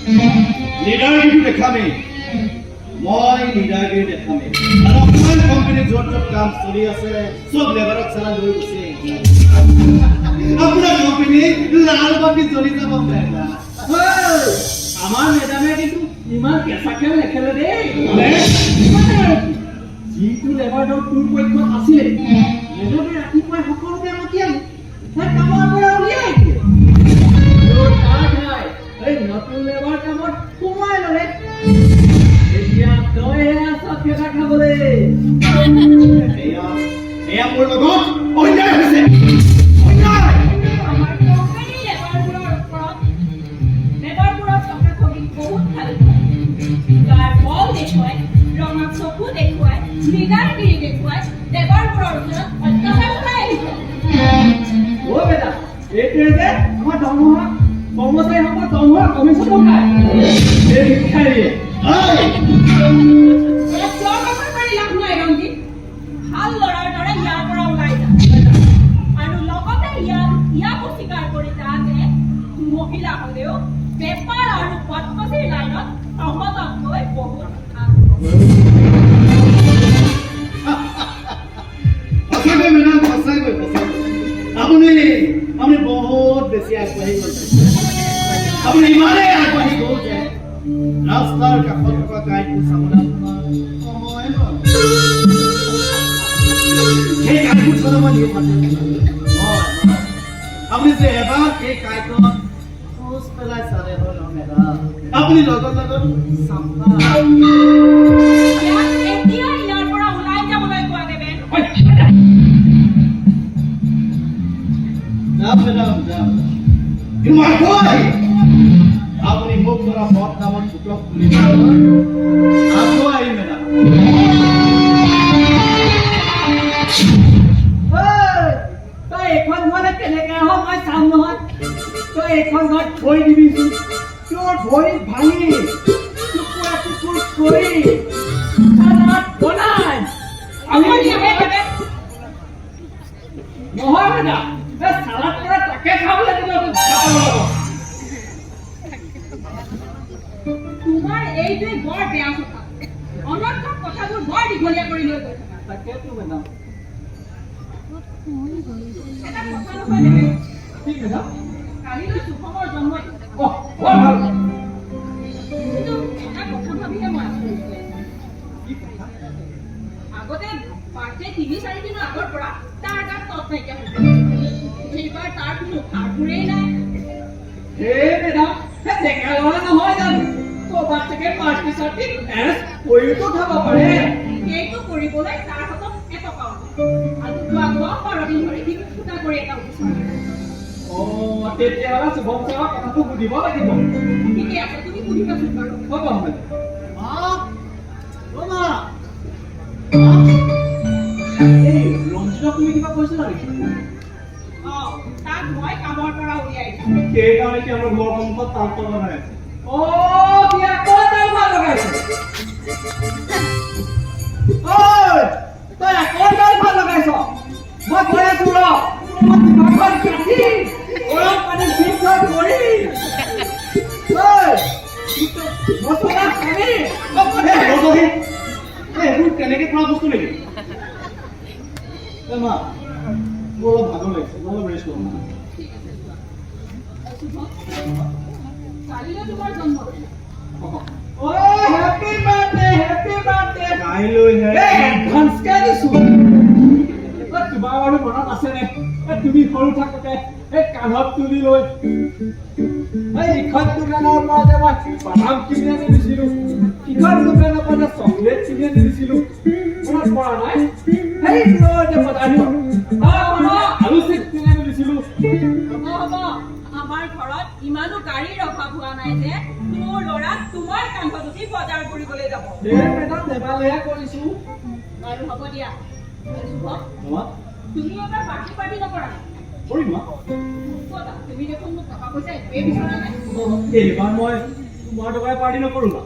লিডাৰগিৰি দেখামেই মই লিডাৰগিৰি দেখামেই আৰু অকমান কোম্পানীত য'ত য'ত কাম চলি আছে চব লেবাৰক চালা লৈ গৈছে আপোনাৰ কোম্পানী লাল বাতি জ্বলি যাব বেটা আমাৰ মেডামে কিন্তু ইমান কেঁচা খেল নেখেলে দেই যিটো লেবাৰ দল তোৰ পক্ষত আছিলে মেডামে ৰাতিপুৱাই সকলোকে মাতি আনি সেই কামৰ পৰা উলিয়াই দিয়ে এই নতুন লেবাৰ কামত সোমাই ল'লে এতিয়া তই চব কেঁচা খাবলৈ এয়া মোৰ লগত অন্যায় হৈছে আপুনি বহুত বেছি আগবাঢ়ি গ'ল আপুনি ইমানেই আগবাঢ়ি গ'ল যে ৰাস্তাৰ কাষত থকা গাইটো চাবলৈ সময় হ'ল সেই গাইটো চলাব আপুনি যে এবাৰ সেই গাইটোত খোজ পেলাই চালে হ'ল মেডাম আপুনি লগত লগত চাম্পা আপনি মুখ ধরা পথ নামত সুযোগ খুলি আগুৱাই মেডাম তই এখন ঘৰত কেনেকে আহ মই চাম নহয় তই এখন ঘৰত থৈ দিবিচোন তোৰ ভৰি ভাঙি টুকুৰা টুকুৰ কৰি চালাড বনাই নহয় মেডাম সালাদ কৰে তাকে খাবলে দিলে তোমাৰ এইটোই বৰ বেয়া কথা অনৰ্থক কথাবোৰ বৰ দীঘলীয়া কৰি লৈ গৈ থাকা তাকে তো মেডাম এটা কথা নহয় দেবে ঠিক মেডাম কালিলৈ সুখমৰ জন্মদিন বৰ ভাল কিন্তু এটা কথা ভাবিহে মই আগতে পাৰ্টে ৩-৪ দিনৰ আগৰ পৰা তাৰ গাত তত নাইকিয়া হৈছে এইবাৰ তাৰ কোনো কাপোৰেই নাই হে মেডাম হে দেখা লোৱা নহয় জানো ক'ৰবাত থেকে পাৰ্টি চাৰ্টি এৰেঞ্জ কৰিতো খাব পাৰে সেইটো কৰিবলৈ তাৰ হাতত এটকাও নাই আৰু যোৱা ১০-১২ দিন ধৰি সি ফুটা কৰি এটা উঠিছে তেতিয়াহ'লে শুভম ছাৰক কথাটো সুধিব লাগিব ঠিকে আছে তুমি সুধিবাচোন বাৰু হ'ব এই ৰঞ্জিতক তুমি কিবা কৈছিলা নেকি তাক মই কামৰ পৰা উলিয়াই সেইকাৰণে কি আমাৰ ঘৰ সন্মুখত তাঁত লগাই আছে কি আকৌ তাঁত লগাইছে তই আকৌ তাঁত লগাইছ মই কৈ আছো গৰম পানী ফিল্টাৰ কৰি মছলা সানি এইবোৰ কেনেকে খোৱা বস্তু নেকি মা মোৰ অলপ ভাগৰ লাগিছে অলপ ৰেষ্ট কৰোঁ কালিলৈ তোমাৰ জন্মদিন হেপী বাৰ্থডে কাইলৈহে এডভান্স কে দিছো তোমাৰ বাৰু মনত আছেনে তুমি সৰু থাকোতে এই কান্ধত তুলি লৈ ইখন দোকানৰ পৰা যে মই বাদাম কিনি আনি দিছিলো ইখন দোকানৰ পৰা যে চকলেট কিনি আনি দিছিলো মনত পৰা নাই সেই যে আৰু চিপ কিনি আনি দিছিলো হ'ব আমাৰ ঘৰত ইমানো গাড়ীৰ অভাৱ হোৱা নাই যে মোৰ ল'ৰাক তোমাৰ কান্ধত উঠি বজাৰ কৰিবলৈ যাব মেডাম দেৱালয়া কৰিছো আৰু হ'ব দিয়া তুমি এবাৰ পাৰ্টি নকৰা কৰিম তুমি দেখোন মোক টকা পইচা একোৱেই বিচৰা নাই এইবাৰ মই তোমাৰ টকাৰে পাৰ্টি নকৰোঁ না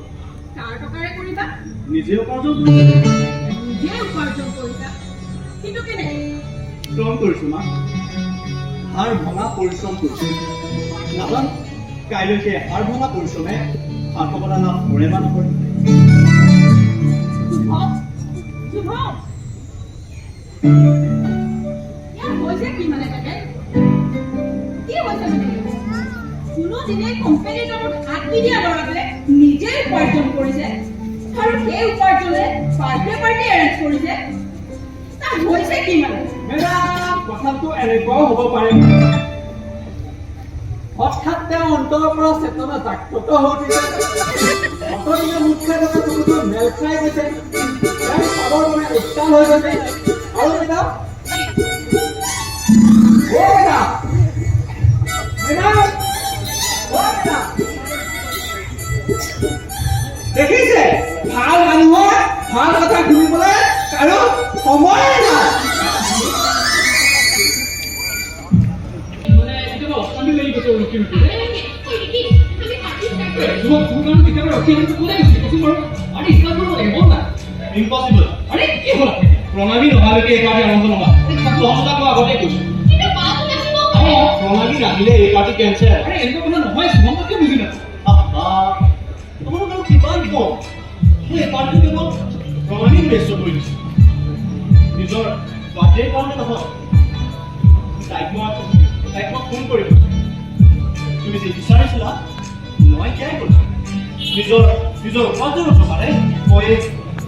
কাৰ টকাৰে কৰিবা নিজে উপাৰ্জন কৰিছা কিন্তু কেনেকৈ শ্ৰম কৰিছো মা হাৰ ভঙা পৰিশ্ৰম কৰিছো নাজানো কাইলৈকে হাৰ ভঙা পৰিশ্ৰমে সাৰ্থকতা লাভ কৰে বা নকৰে। কোনোদিনে কম্পিটিটৰত আঁকি দিয়া ল'ৰাটোৱে নিজে উপাৰ্জন কৰিছে আৰু সেই উপাৰ্জনে বাৰ্থডে পাৰ্টি এৰেঞ্জ কৰিছে। তাৰ হৈছে কি মানে? মেডাম, কথাটো এনেকুৱাও হ'ব পাৰে। হঠাৎ তেওঁ অন্তৰৰ পৰা চেতনা জাগ্ৰত হৈ উঠিছে। অতদিনে মুখ খাই থকা চকুটো মেল খাই গৈছে। তেওঁ চাবৰ বাবে উত্তাল হৈ গৈছে। আৰু মেডাম, দেখিছে, ভাল মানুহৰ ভাল কথা শুনিবলৈ কাৰো সময় নাই। ইম্পচিবল। প্ৰণালী নহালৈকে এইবাৰ আৰম্ভ নহয়। আগতে কৈছো প্ৰণালী নাহিলে এই পাৰ্টি কেঞ্চেল। এনেকুৱা কথা নহয়, শুভমকে বুজি নাপাওঁ। তোমালোক কিমান কম, মই এই পাৰ্টি কেৱল প্ৰণালীক ব্যস্ত কৰি দিছো। নিজৰ বাৰ্থডেৰ কাৰণে নহয়। তাইক মই ফোন কৰি কৈছো, তুমি যি বিচাৰিছিলা মই কিয় কৰিছো। নিজৰ উপাৰ্জনৰ টকাৰে মই এই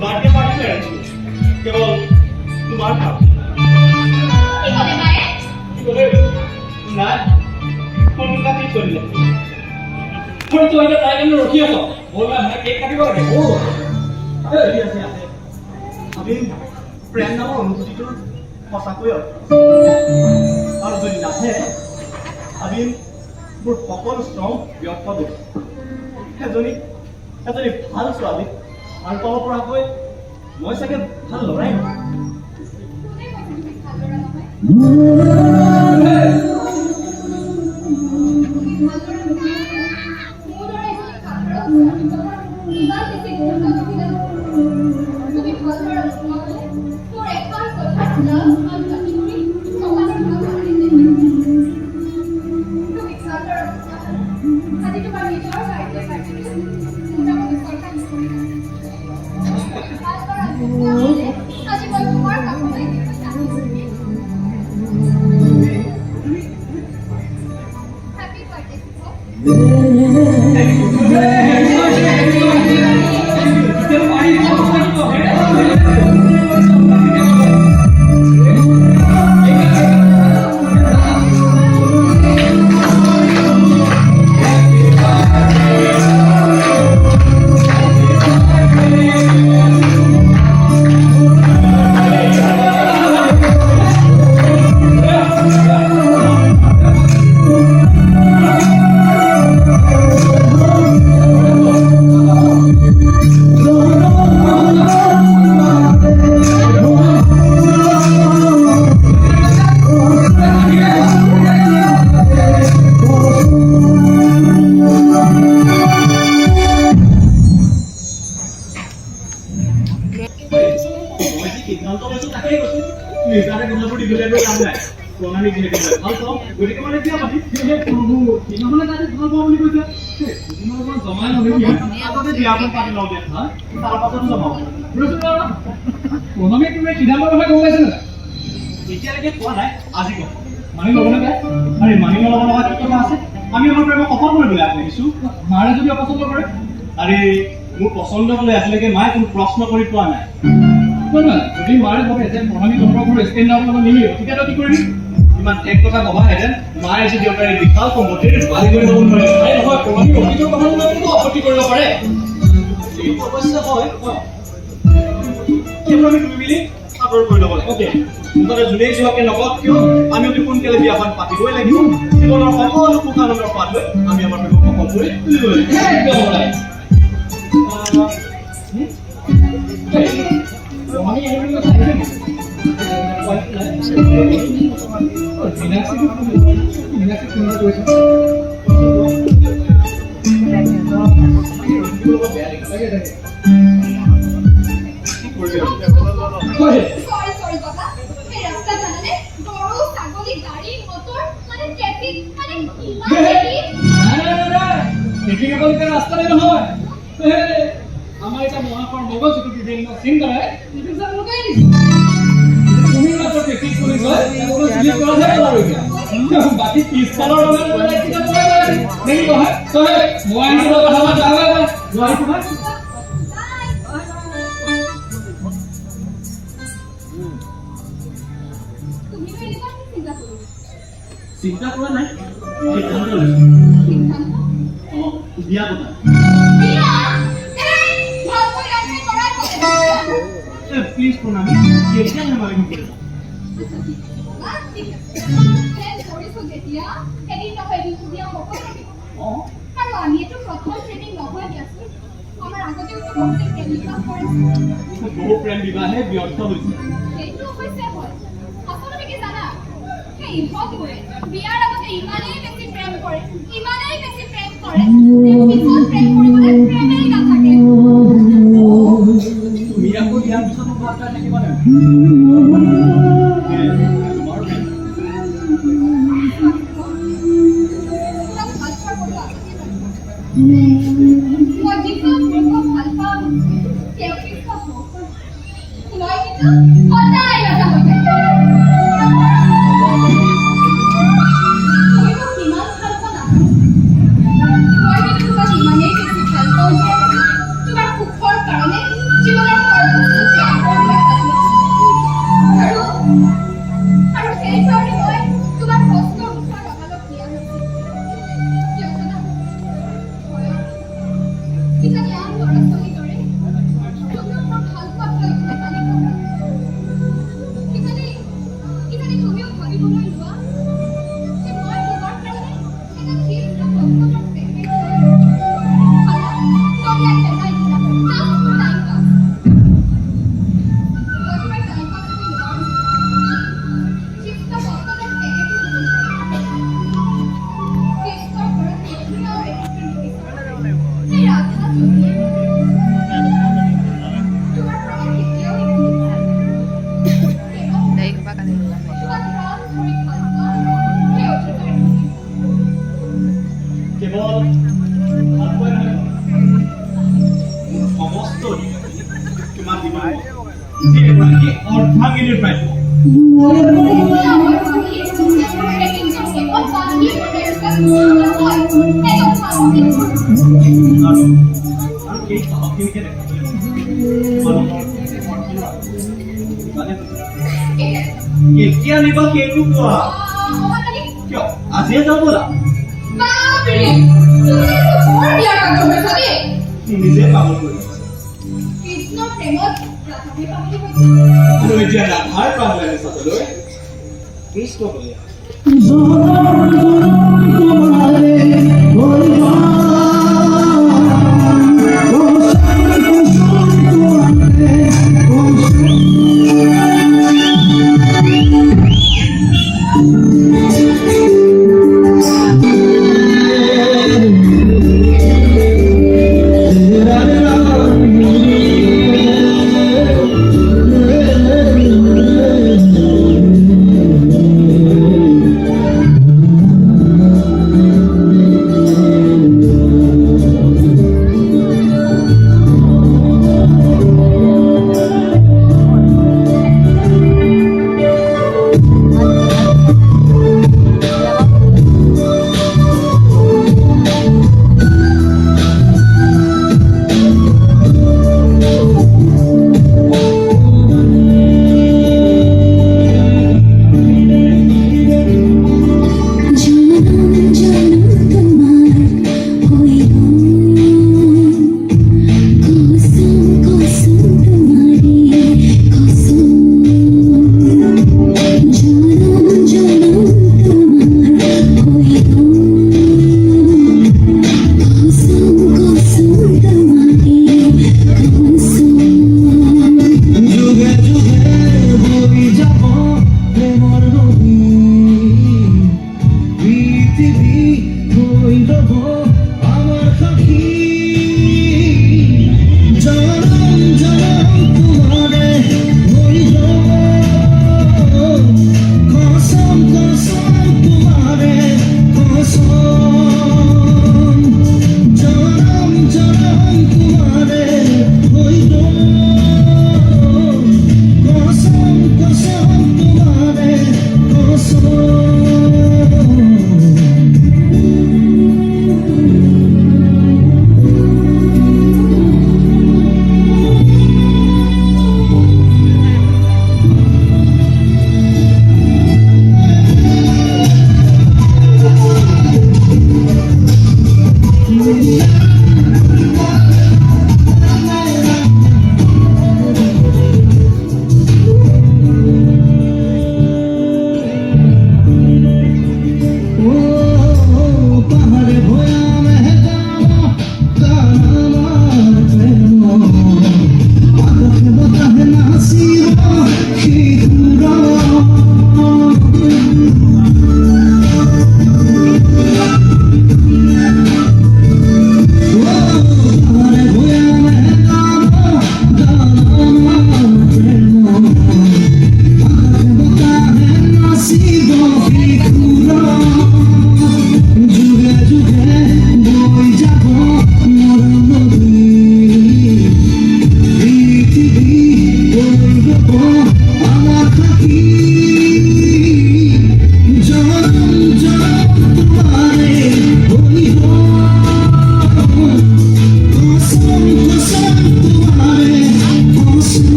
বাৰ্থডে পাৰ্টিটো এৰেঞ্জ কৰিছো, কেৱল তোমাৰ কাৰণে। নাই, ফোনটো কাটি কৰিলে। ৰখি আছ কেক কাটিব লাগে। আমি প্ৰেম নামৰ অনুভূতিটো সঁচাকৈ আৰু যদি নাহে আমি মোৰ সকলো শ্ৰম ব্যৰ্থ দিম। এজনী ভাল ছোৱালীক ভাল পাব পৰাকৈ মই চাগে ভাল ল'ৰাই নহয়। এতিয়ালৈকে কোৱা নাই, আজি কম মানি ল'ব লাগে। আৰু মানি নল'ব লগা কি কথা আছে? আমি আমাৰ প্ৰেমক সফল কৰিবলৈ আগবাঢ়িছো। মাৰে যদি অপচন্দ কৰে, আৰে মোৰ পচন্দ হ'লে আজিলৈকে মায়ে কোনো প্ৰশ্ন কৰি পোৱা নাই। যদি মাৰে ভাবে যে প্ৰণালী তহঁতৰ ষ্টেণ্ড আউট নিমিলিব, তেতিয়াতো কি কৰিবি? ইমান এক কথা কবাহেঁতেন মায়ে আজি দেউতাৰে বিশাল সম্পত্তিৰ মালিক হৈ ল'ব নোৱাৰে। নহয়, প্ৰণালী অতীতৰ কথা আপত্তি কৰিব পাৰে। এইটো অৱশ্যে হয়। কিন্তু আমি তুমি মিলি আদৰ কৰি ল'ব লাগে। অ'কে, মুঠতে যোনেই যোৱাকে নকওক কিয় আমি অতি সোনকালে বিয়াখন পাতিবই লাগিব। জীৱনৰ সকলো সুখ আনন্দৰ পাত লৈ আমি আমাৰ প্ৰেমক সফল কৰি তুলিবই লাগিব। মিটিং এটালৈকে ৰাস্তাতে নহয় আমাৰ এটা মহাকৰ মগজ যিটো বিভিন্ন চিন্তাৰে মিটিং লগাই দিছে তুমি মাত্ৰ প্ৰেক্টিছ কৰিছ চিলেক্ট কৰাহে আৰু এতিয়া বাকী পিছফালৰ বাবে কিবা নেকি নহয় তই মই আহিব কথা পাতা যোৱা তোমাৰ চিন্তা কৰা নাই সিদ্ধান্ত লৈছো বিয়া কথা প্লিজ প্ৰণামী কেতিয়া নামাৰিম কৰিবা বহু প্ৰেম বিবাহে ব্যৰ্থ হৈছে বিয়াৰ আগতে ইমানেই বেছি প্ৰেম কৰে পিছত প্ৰেম কৰিবলৈ প্ৰেমেই নাথাকে তুমি আকৌ ইয়াৰ পিছত ভাত থাকিব লাগিব কেতিয়া নিবা সেইটো কোৱা কিয় আজিয়ে যাব ব'লা নিজে পাগল কৰিছা আৰু এতিয়া ৰাধাৰ প্ৰাণ লাগে চাবলৈ কৃষ্ণ ক'লে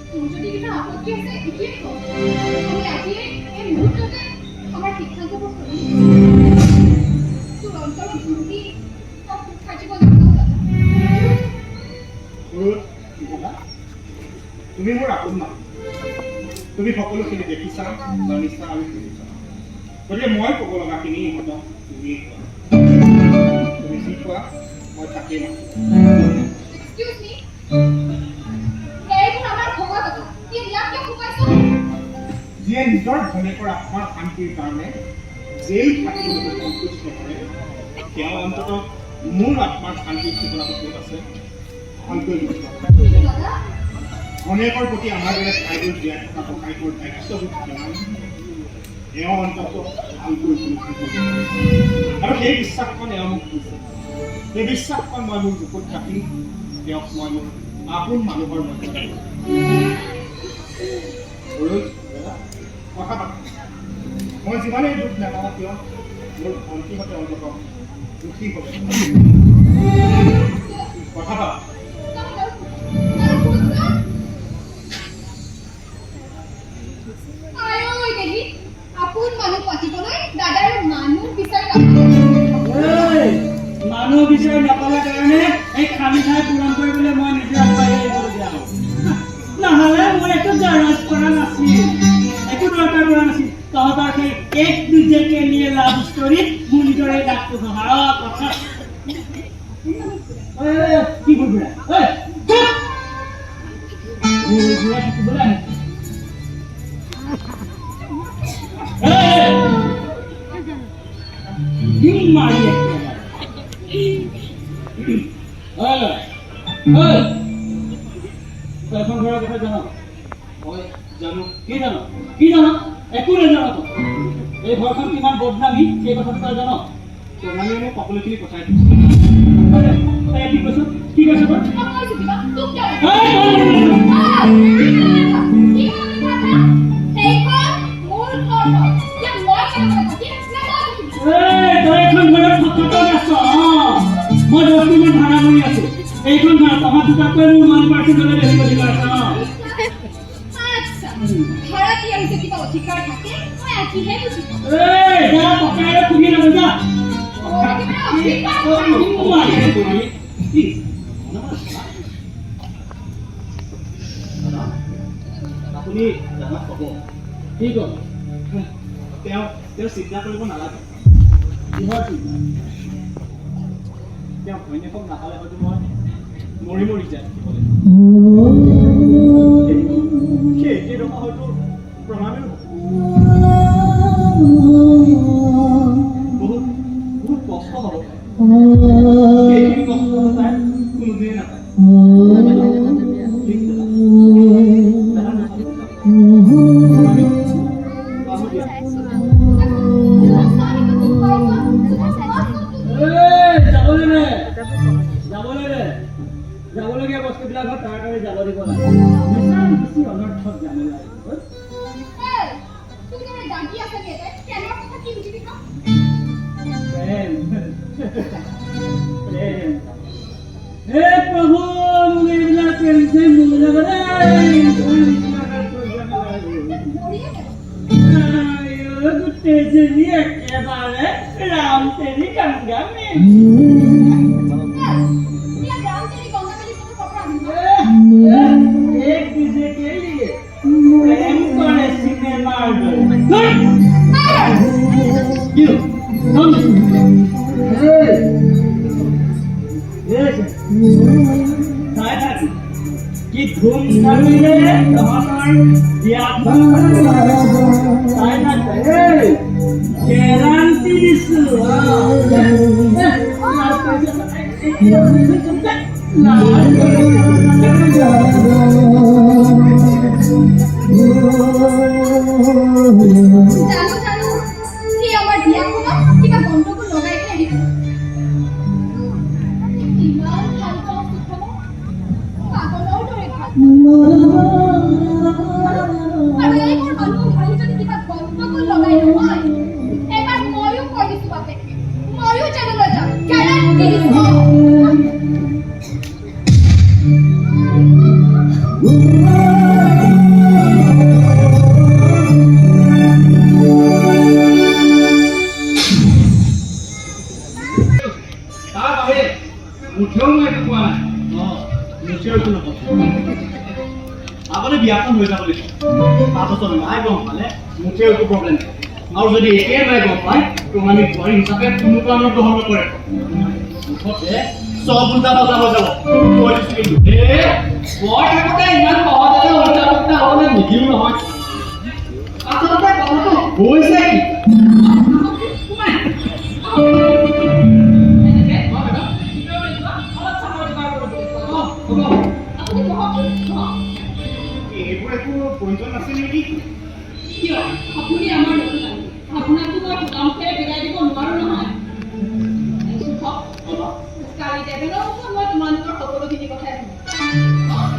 তোৰ যদি কিবা আপত্তি আছে এতিয়াই কওঁ আমি আজিয়ে এই মুহূৰ্ততে আমাৰ সিদ্ধান্তবোৰ তোৰ অন্তৰত ভূমি তই থাকিব নাপাওঁ তুমি মোৰ আপোন মা তুমি সকলোখিনি দেখিছা জানিছা আৰু শুনিছা গতিকে মই ক'ব লগাখিনি ইহঁতক তুমি তুমি যি কোৱা মই তাকেই মানো এক্সকিউজ মি এইবোৰ আমাৰ ভগা কথা ইয়াক কিয় খুৱাইছ যিয়ে নিজৰ ভনীয়েকৰ আত্মাৰ শান্তিৰ কাৰণে জেল থাকিবলৈ সংকোচ নকৰে তেওঁ অন্ততঃ মোৰ আত্মাৰ শান্তিৰ ঠিকনাটো ক'ত আছে ভালকৈ দাদা ভনীয়েকৰ প্ৰতি আমাৰ দৰে ঠাইবোৰ জীয়াই থকা ককাইকৰ দায়িত্ববোৰ কিমান এওঁ অন্ততঃ ভালকৈ আৰু সেই বিশ্বাসখন এওঁ মোক দিছে সেই বিশ্বাসখন মই মোৰ বুকুত ৰাখি তেওঁক মই মোৰ আপোন মানুহৰ মতে কথা পাতা মই যিমানেই দুখ নাপাওঁ কিয় মোৰ ভণ্টিহঁতে অন্ততঃ দুখী হ'ব কথা পাতা আপোন মানুহ পাতিবলৈ দাদাৰ মানুহ বিচাৰি মানুহ বিচাৰি নাপালে কাৰণে এই খালী ঠাই পূৰণ কৰিবলৈ মই নিজে আগবাঢ়ি আহিবলগীয়া হ'ল নহ'লে মোৰ একো জাৰজ কৰা নাছিল একো দৰকাৰ কৰা নাছিল তহঁতৰ সেই এক দুজেকে নিয়ে লাভ ষ্টৰীত মোৰ নিজৰ এই ডাকটো সহায় কথা কি বুঢ়া বুঢ়া থাকিবলৈ আহে মাৰি এখন ঘৰৰ কথা জানো মই জানো কি জানো একো নাজানো এই ঘৰখন কিমান বদনামী সেই কথাটো তই জানো প্ৰণামী মোক সকলোখিনি কথাই দিছো কি কৈছ মই 10 দিন ভাড়া কৰি আছো এইখন ঘৰ তহঁত দুটাকৈ মোৰ 1% বেছি কৰি আছে ভাড়া কি আহিছে কিবা অধিকাৰ থাকে মই আজিহে বুজিছো যা পকাৰে খুলি ল'ব যা আপুনি জানাত ক'ব কি ক'ব তেওঁ চিন্তা কৰিব নালাগে কিহৰ চিন্তা তেওঁ ভৈনীয়েকক নাপালে হয়তো মই মৰি যায় দেখিবলৈ সেই একে ৰঙা হয়তো প্ৰণামীও বহুত কষ্ট হ'ব সেইখিনি কষ্ট তাই কোনোদিনে নাপায় যাবলগীয়া বস্তুবিলাকত তাড়াতাড়ি যাব দিব লাগে বেছি অনৰ্থক জানিব হে প্ৰভু মোক এইবিলাক টেনশ্যন তেজনী একেবাৰে ৰাম তেৰি গংগামী एक दूसरे के लिए प्रेम करे सिनेमा क्यों कि घूम सके तोहर व्यापक गारंटी दिसु আপুনি বিয়াখন হৈ যাব লাগিব তাৰপাছত নাই গম পালে মুঠে একো প্ৰব্লেম নাই আৰু যদি এতিয়াই নাই গম পায় তোমালোক বোৱাৰী হিচাপে কোনো কাৰণত গ্ৰহণ নকৰে মুঠতে চব উল্টা পাল্টা হৈ যাব কৈ দিছোঁ কিন্তু বৰ থাকোঁতে ইমান সহজতে উল্টা পাল্টা হ'বলৈ নিদিওঁ নহয় আচলতে কথাটো হৈছে কি এইবোৰ একো প্ৰয়োজন নাছিল নেকি কিয় আপুনি আমাৰ নতুন আপোনাকতো মই ভূটানখেৰে বিদায় দিব নোৱাৰো নহয় কালি টেবেলৰ ওচৰত মই তোমালোকৰ সকলোখিনি কথাই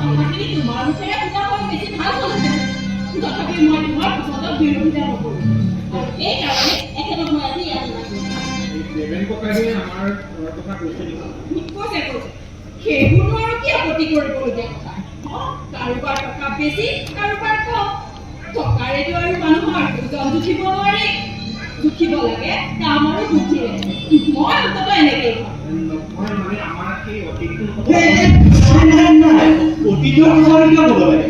কথাখিনি তোমাৰ মুখেৰে শুনা মই বেছি ভাল হ'লহেঁতেন তথাপি মই তোমাৰ পচন্দত বিৰোধিতা নকৰোঁ আৰু এই কাৰণে এখেতক মই আজি ইয়াত কৈছে সেইবোৰনো আৰু কি আপত্তি কৰিবলগীয়া কথা কাৰোবাৰ টকা বেছি কাৰোবাৰ কম টকাৰেতো আৰু মানুহৰ ওজন জুখিব নোৱাৰি জুখিব লাগে কাম আৰু বুদ্ধিৰে মই অন্তত এনেকেই অতীতৰ কথা কিয় ক'ব লাগে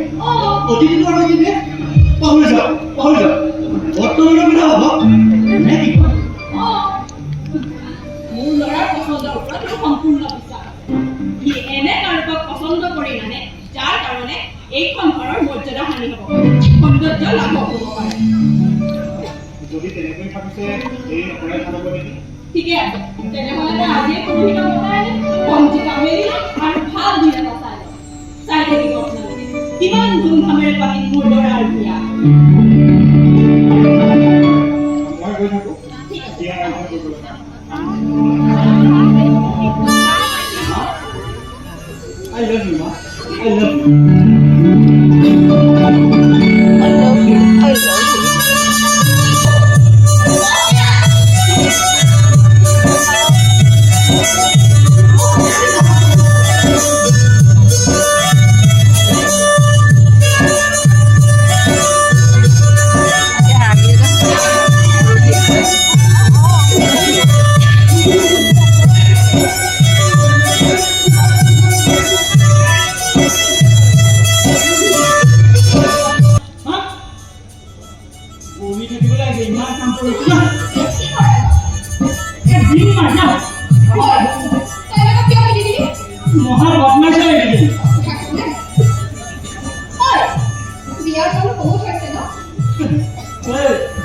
অতীতটো আৰু কি পাহৰি যাওক বৰ্তমানৰ কথা ভাবক নে কি কয় মোৰ ল'ৰাৰ পচন্দৰ ওপৰত মোৰ সম্পূৰ্ণ বিশ্বাস সি এনে কাৰোবাক পচন্দ কৰি নানে যাৰ কাৰণে এইখন ঘৰৰ মৰ্যাদা হানি হ'ব সৌন্দৰ্য লাভ হ'ব পাৰে যদি তেনেকৈ ভাবিছে এই নকৰে ভাল হ'ব নেকি ঠিকে আছে তেনেহ'লে মই আজিয়ে পুৰোহিতক মতাই পঞ্জিকা মেলি আৰু ভাল দিন এটা চাই থাকিব আপোনালোকে কিমান ধুমধামেৰে পাতিম মোৰ ল'ৰাৰ বিয়া মই গৈ থাকোঁ ঠিক আছে বিয়া আৰম্ভ কৰিবলৈ I love you, Ma. I love you.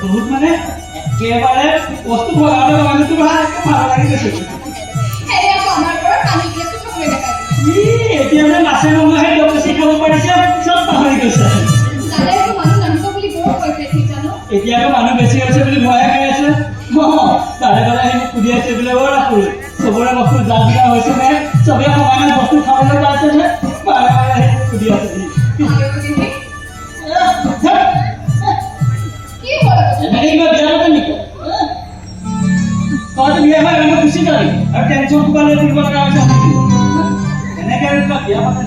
বহুত মানে একেবাৰে বস্তু ভগাবলৈ মানুহটো ভাল লাগি গৈছে এতিয়া যে নাচে নহয় বেছি খাব পাৰিছে চব পাহৰি গৈছে এতিয়াতো মানুহ বেছি হৈছে বুলি ভয়ে খাই আছে তাৰে তাৰে সেই সুধি আছে বোলে ৰাখোঁ চবৰে বস্তু যা যোগাৰ হৈছে নে চবে সমানে বস্তু খাবলৈ পাইছে নে বাৰে বাৰে সেই সুধি আছে তইতো বিয়া হয় আমি গুচি যাবি আৰু টেনশ্যন কিবা লৈ ফুৰিব লগা হৈছে এনেকে আৰু কিবা বিয়া পাতে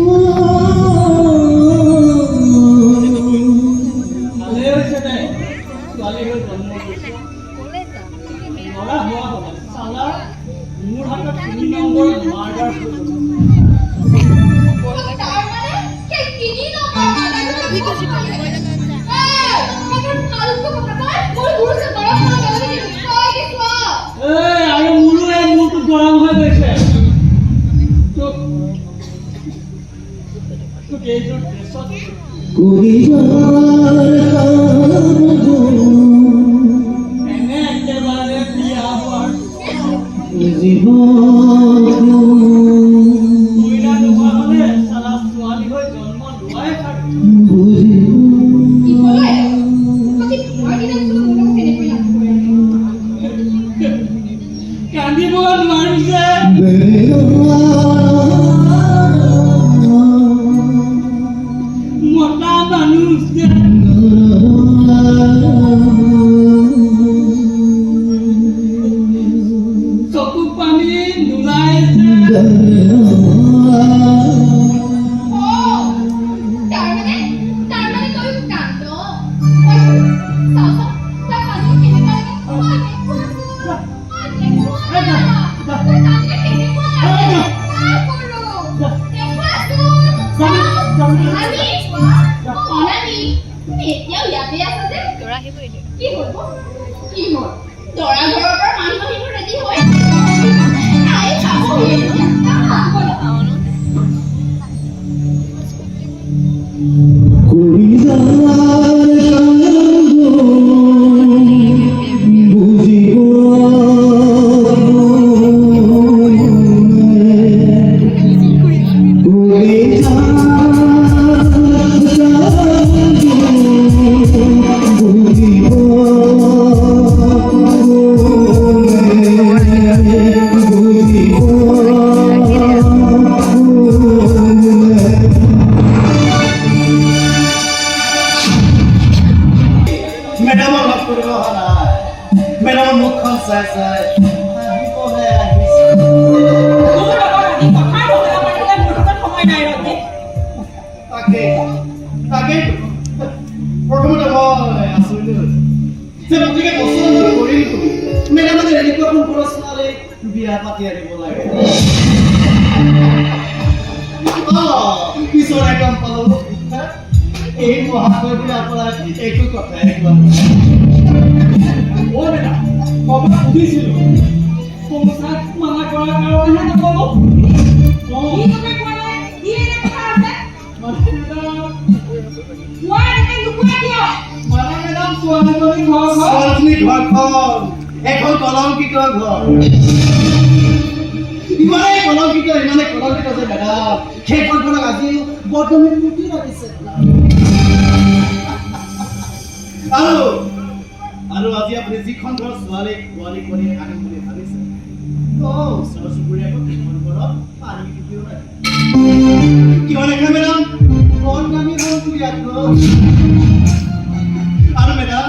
Oh তোক এইযোৰ ড্ৰেছত এনে একেবাৰে বিয়া হোৱাৰ মহিলা নোহোৱা হ'লে চালা ছোৱালী হৈ জন্ম লোৱাই থাকে। কি ক'লে? আজি তোমাৰ দিনত চোন মোৰ লগত কেনেকৈ লাজ কৰে? কান্দিব নোৱাৰো যে মতা মানুহ যে চকু পানী নোলাই যে তাৰমানে তই কান্দ। চাওঁ চাওঁ তাৰ মানুহ কেনেকুৱা লাগে। তই কান্দিলে কেনেকুৱা লাগে? এতিয়াও ইয়াতে আছা যে? কি হ'ল? কি হ'ল? দৰা ঘৰৰ পৰা মানুহ আহিব ৰেডি হৈ আই খাবহি এতিয়া। মেডামৰ লগ কৰিব অহা নাই। মেডামৰ মুখখন চাই চাই আহিবহে আহিছে। তাকেইতো প্ৰথমতে মই আচৰিত হৈছো যে গতিকে পচন্দ কৰিলো মেডামে যে এনেকুৱা সুন্দৰ ছোৱালীক বিয়া পাতি আনিব লাগে। পিছৰে গম পালো এই মহাশয় বুলি আপোনাৰ একো কথাই কোৱা নাই। অ দাদা কব সুধিছিলো পঞ্চায়ত মানা কৰাৰ কাৰণেহে নক'ব। কি কথা কোৱা নাই? কি এনে কথা আছে? কোৱা এনেকে লুকুৱাই কিয়? মানে মেডাম ছোৱালীজনী ঘৰ ছোৱালীজনী ঘৰখন এখন কলংকিত ঘৰ। ইমানেই কলংকিত যে মেডাম সেইখনক আজি বৰ্তমান পুতি ৰাখিছে। আৰু আজি আপুনি যিখন ঘৰ ছোৱালীক পোৱালি কৰি আনিম বুলি ভাবিছে ওচৰ চুবুৰীয়াক সেইখন ঘৰত পানী টুপিও নাই। কিয় দেখা মেডাম কণ দামী হ'ল বুলি আৰু মেডাম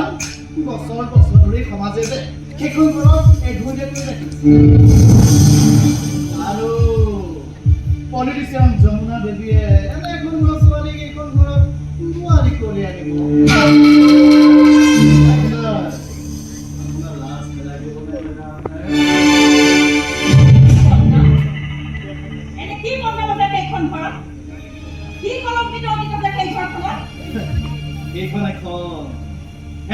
বছৰ ধৰি সমাজে যে সেইখন ঘৰত এঘৰীয়া কৰি ৰাখিছে। আৰু পলিটিচিয়ান যমুনা দেৱীয়ে এনে এখন ঘৰৰ ছোৱালীক এইখন ঘৰত বোৱাৰী কৰি আনিব। এনে কি মজা মজা সেইখন ঘৰত? কি কলংকিত অতীত আছে সেই ঘৰখনত? এইখন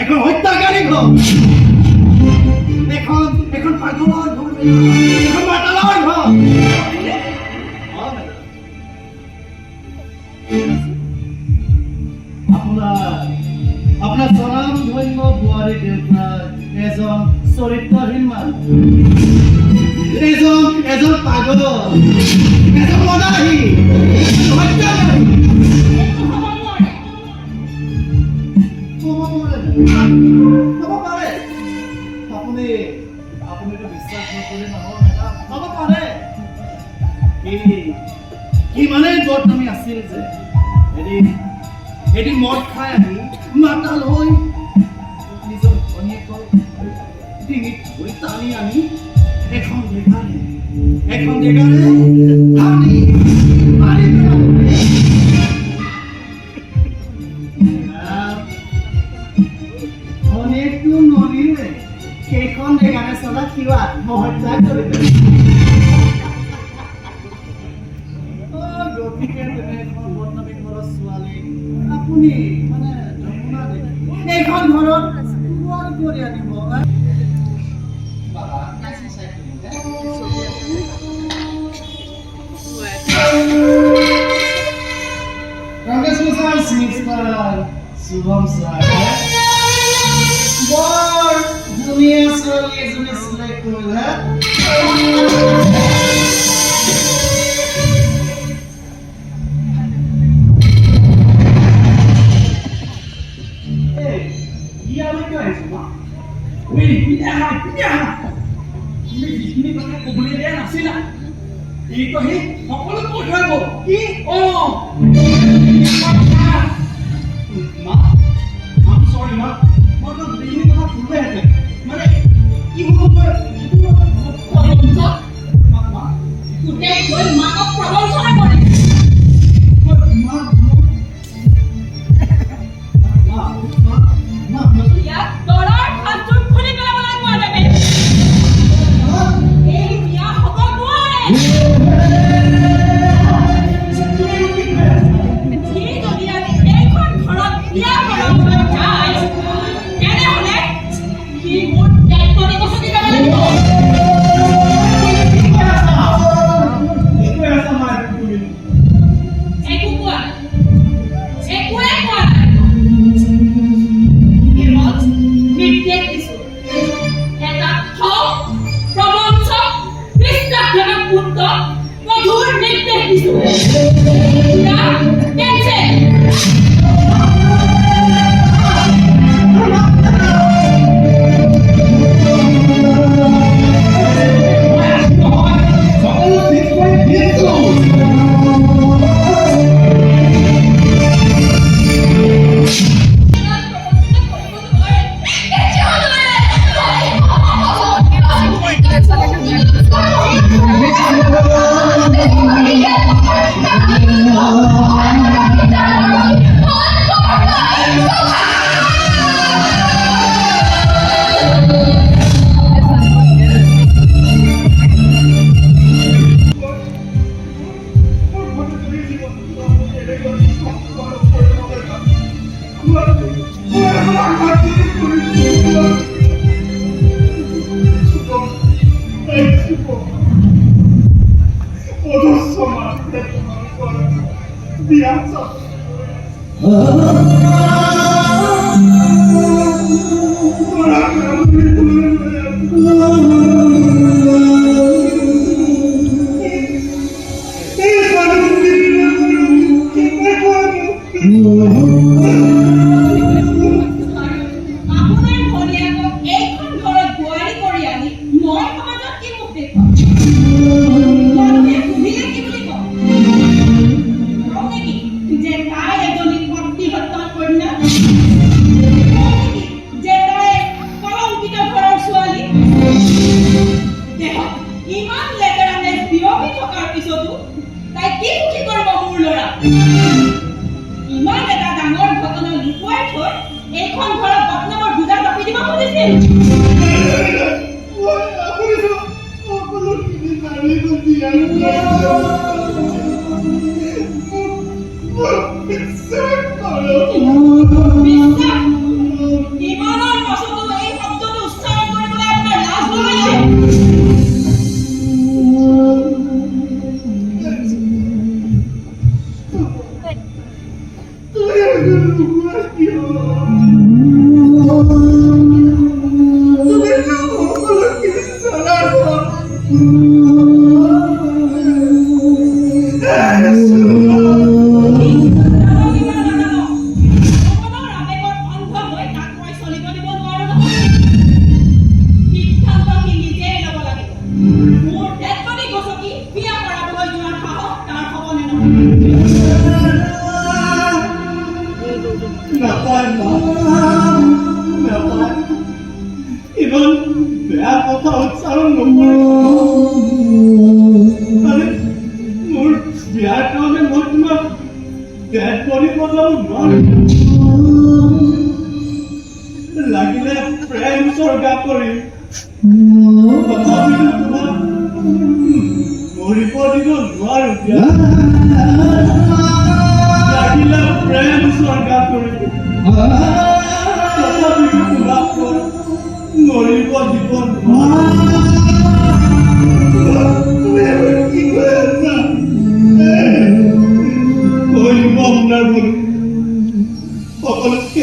এখন হত্যাকাৰী ঘৰ। এখন পাগলৰ ঘৰ। এখন মাতালৰ ঘৰ। আপোনাৰ স্বনাম ধন্য বোৱাৰী দেউতাক এজন চৰিত্ৰহীন মানুহ, এজন পাগল, এজন মদাহী, হত্যাকাৰী। হ'ব পাৰে। আপুনিতো বিশ্বাস নকৰি নহয় মেডাম। হ'ব পাৰে। ইমানেই বদনামী আছিল যে এদিন মদ খাই আহি মাতাল হৈ নিজৰ ভনীয়েকৰ ডিঙিত ধৰি টানি আনি এখন জেগাৰে টানি মাৰি পেলালে। ভনীয়েকটো নদীৰে সেইখন জেগাৰে চলা সিও আত্মহত্যা কৰিলে। গতিকে তেনে এখন বদনামী ঘৰৰ ছোৱালী আপুনি মানে যমুনা দেৱী এইখন ঘৰত বোৱাৰী কৰি আনিব। শুভম স্যাৰ বৰ ধুনীয়া ছোৱালী এজনী চিলেক্ট কৰিল হা ইয়ালৈকে আহিছো না তুমি যিখিনি কথা ক'বলৈ দিয়া নাছিলা এই কহি সকলো কৈ থৈ গ'ল কি মা I'm sorry মা মই তো যিখিনি কথা ভুলে আছে মানে কি হ'ব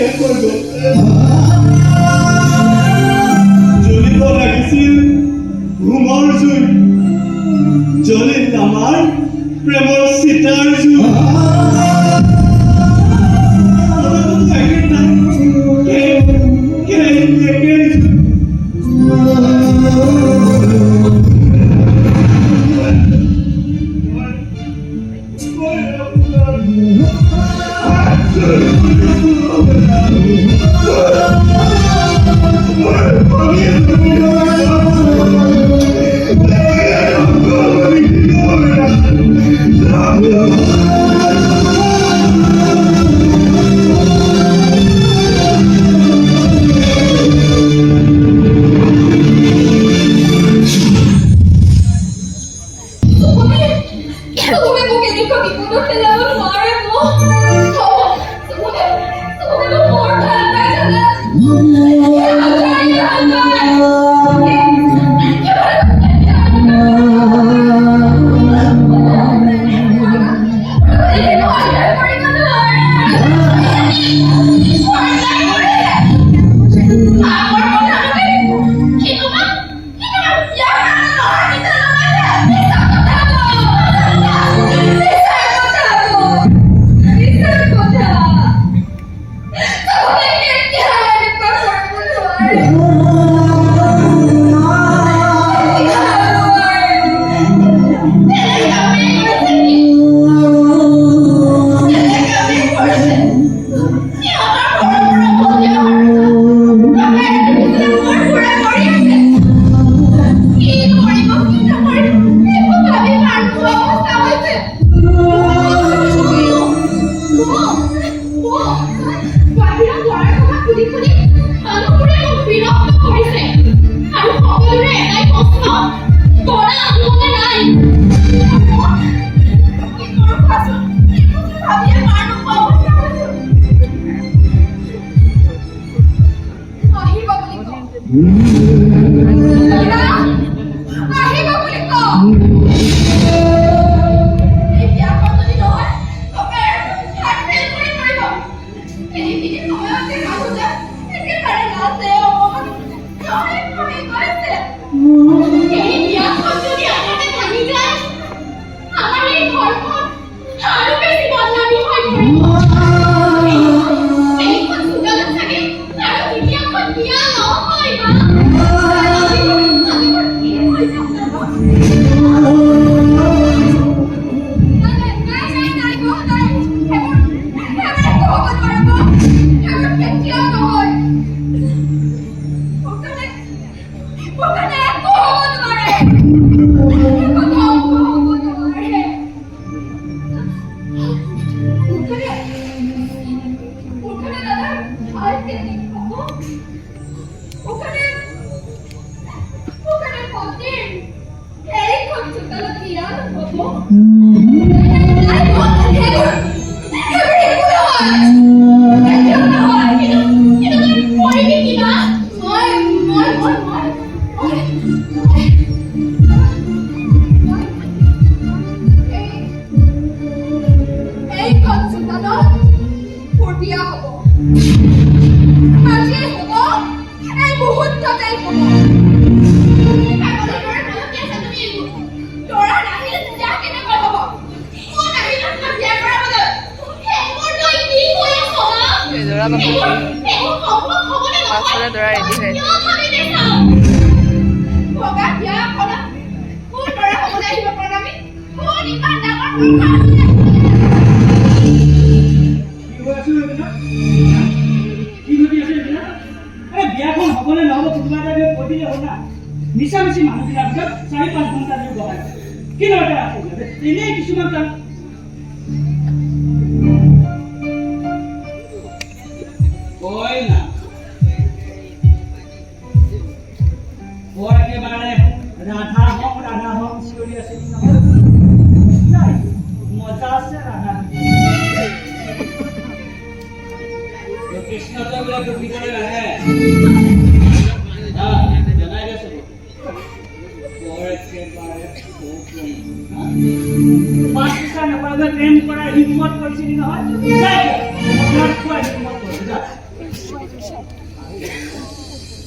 শেষ হৈ গ'ল। জ্বলিব লাগিছিল ঘুমৰ জুই, জ্বলিল আমাৰ প্ৰেমৰ চিতাৰ জুই।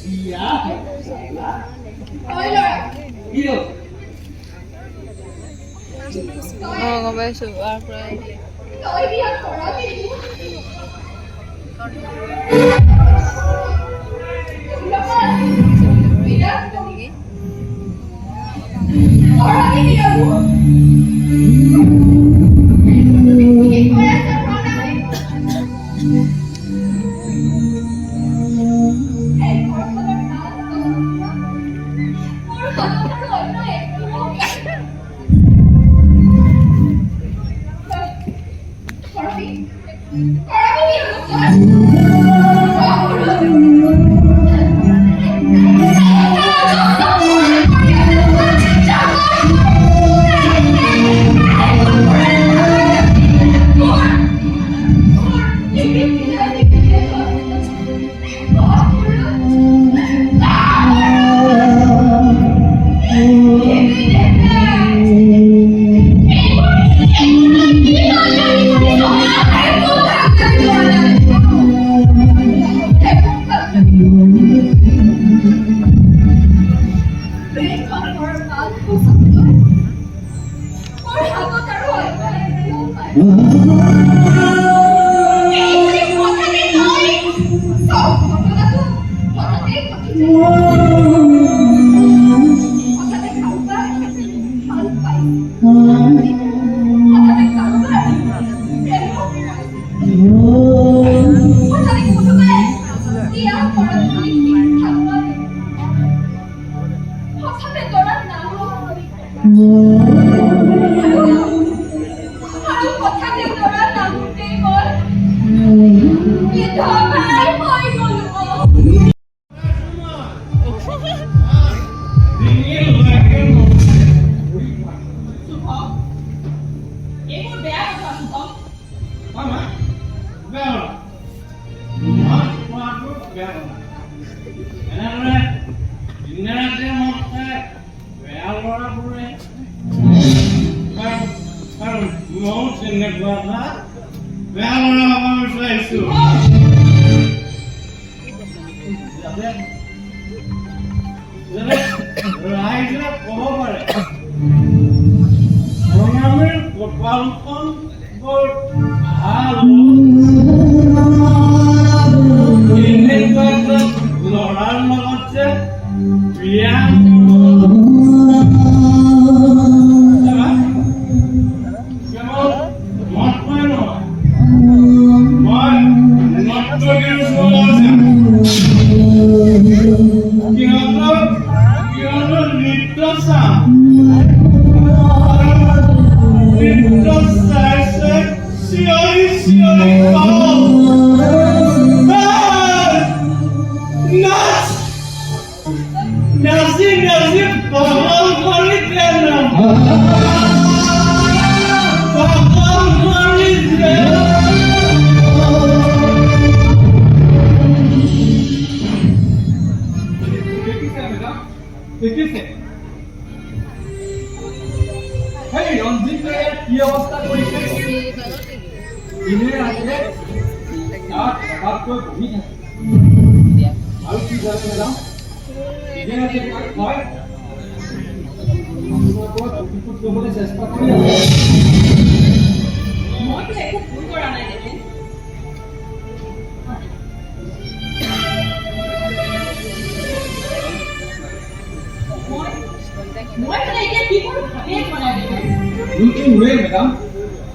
বিয়া ঐ ল'ৰা, কি হ'ল? গম পাইছোঁ তাৰ পৰাই তই বিয়া কৰা কিন্তু বিয়া নেকি কৰা বিয়া কি কৈ আছা প্ৰণামী? এই ঘৰখনৰ নাম মোৰ হাতত অন্য একো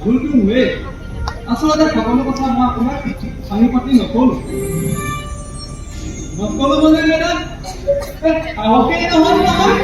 কৰবি কৰবি আচলতে সকলো কথা মই আপোনাক ভাঙি পাতি নকলো মানে মেডাম সাহসেই নহল নহয়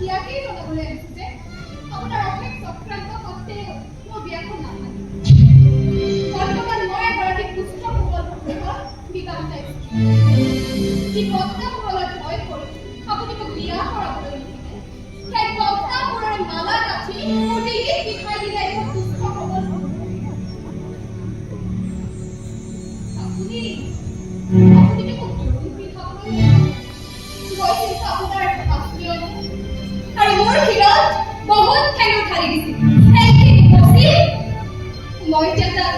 বিয়াকেই বনাবলৈ আহিছো যে আপোনাৰ অশেষ চক্ৰান্ত সত্ত্বেও মোৰ বিয়াখন নাপালে। বৰ্তমান মই এগৰাকী সুস্থ সবল পুৰুষক বিবাহ চাইছো। যি বক্তাবোৰলৈ ভয় কৰি আপুনি মোক বিয়া কৰাবলৈ নিদিলে, সেই বক্তাবোৰৰ মালা গাঁঠি মোৰ ডিঙিত পিঠাই দিলে এখন সুস্থ সবল পুৰুষ। আপুনি মোক জৰুৰী পিঠাবলৈ গৈছিল আপোনাৰ শাস্ত্ৰীয় আৰু মোৰ শিৰত বহুত ঠেঙো ঢালি দিছিল। সেইখিনি বচি মই এতিয়া তাত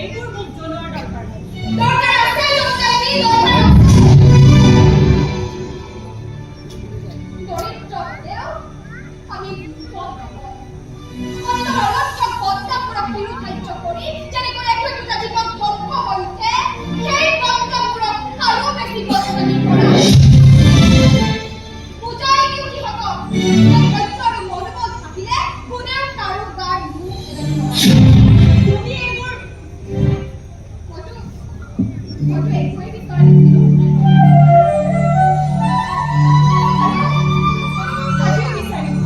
এইবোৰ মোক জনোৱাৰ দৰকাৰ নাই। দৰকাৰ আছে দৰিদ্ৰ হলেও আমি বক্তাবোৰক নিৰুৎসাহিত কৰি যেনেকৈ একোটা জীৱন ধ্বংস হৈ উঠে, সেই বক্তাবোৰক আৰু বেছি বদনামী কৰা বুজাই দিওঁ সিহঁতক এই সত্য আৰু মনোবল থাকিলে কোনেও কাৰো গাৰ মুখ তুমি এইবোৰ মইতো একোৱেই বিচৰা নাছিলো। আজিও বিচাৰিম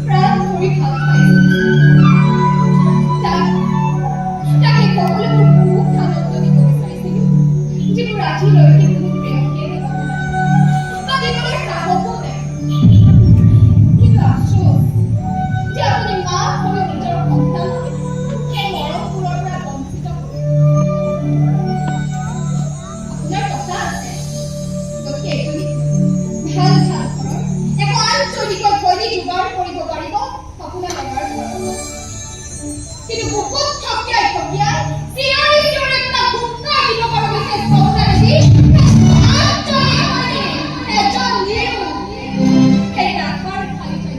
প্ৰাণ ধৰি ভাল পাইছো তাকে সকলোবোৰ সুখ আনন্দ দিব বিচাৰিছিলো, যিবোৰ আজিলৈকে কোনো প্ৰেয়সীয়ে বা দিবলৈ সাহসো নাই। কিন্তু আফচোচ যে আপুনি মাক হৈ নিজৰ সন্তানক সেই মৰমবোৰৰ পৰা বঞ্চিত কৰে। আপোনাৰ কথা আছে, গতিকে এজনী ভাল ঘৰৰ এখন আঞ্চলিকৰ ধনী যোগাৰ কৰিব পাৰিব আপোনাৰ লগাৰ ঘৰত। কিন্তু বুকুত থপিয়াই চিঞৰি চিঞৰি এটা গুপ্তা দিব পৰা গৈছে চৌধাৰী আঞ্চলিক এজন নিৰু সেই ৰাখাৰ খালী ঠাই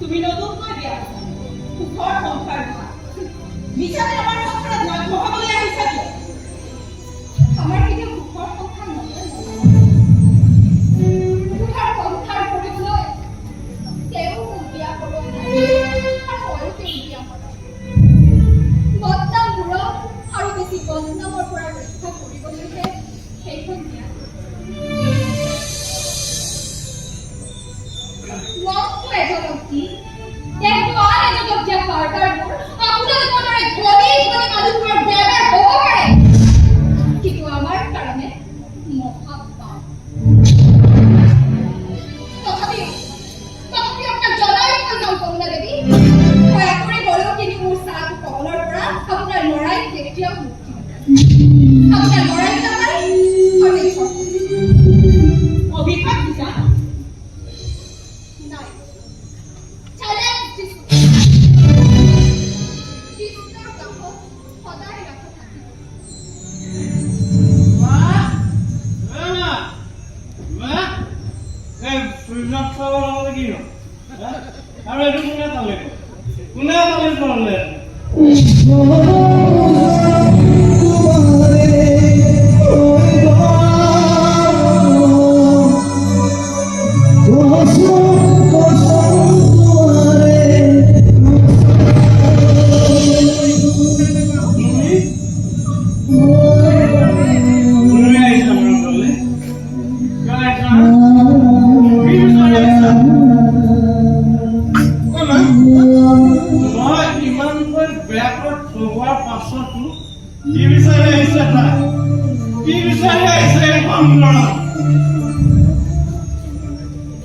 তুমি নতুনকৈ বিয়া সুখৰ সংসাৰ হোৱা মিছাতে আমাৰ সংসাৰত নাক বহাবলৈ আহিছা কিয়? আমাৰ কেতিয়াও সুখৰ সংসাৰ নহয়। সুখৰ সংসাৰ কৰিবলৈ তেওঁ মোক বিয়া কৰিব নোৱাৰে আৰু ময়ো তেওঁক বিয়া কৰাম। বদনামবোৰক আৰু বেছি বদনামৰ পৰা ৰক্ষা কৰিবলৈহে সেইখন বিয়া মনটো এজনক দি দেহটো আন এজনক দিয়া কাৰবাৰবোৰ আপোনালোকৰ দৰে ধনী ধনী মানুহবোৰৰ বেমাৰ হ'ব পাৰে, কিন্তু আমাৰ কাৰণে মহাপাপ। তথাপিও আপোনাক জনাই থৈ যাওঁ কমলা দেৱী, দয়া কৰি গ'লেও কিন্তু মোৰ চাহটো কমলৰ পৰা আপোনাৰ লৰাই কেতিয়াও মুক্তি নাপায়। আপোনাৰ লৰাই নাপায় আৰু এই অভিশাপ দিছা? নাই চেলেঞ্জ দিছো। কৃষ্ণৰ কাষত সদায় ৰাখো থাকিব। আৰু এইটো কোনে পালে পালে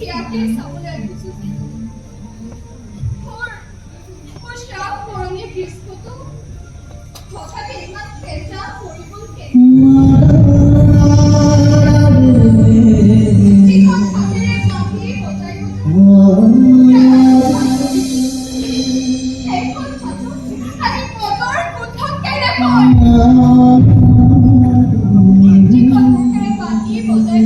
ইয়াকে চাবলৈ আহিছো যে মোৰ শ্ৰাপ মৰণি বৃষ্ণটো হঠাতে ইমান তেজা পৰিবল যিখন হাতেৰে বান্ধি বজাই সেইখন হাতত আজি পদৰ গোন্ধ কেনেকৈ যিখন মুখেৰে বান্ধি বজাই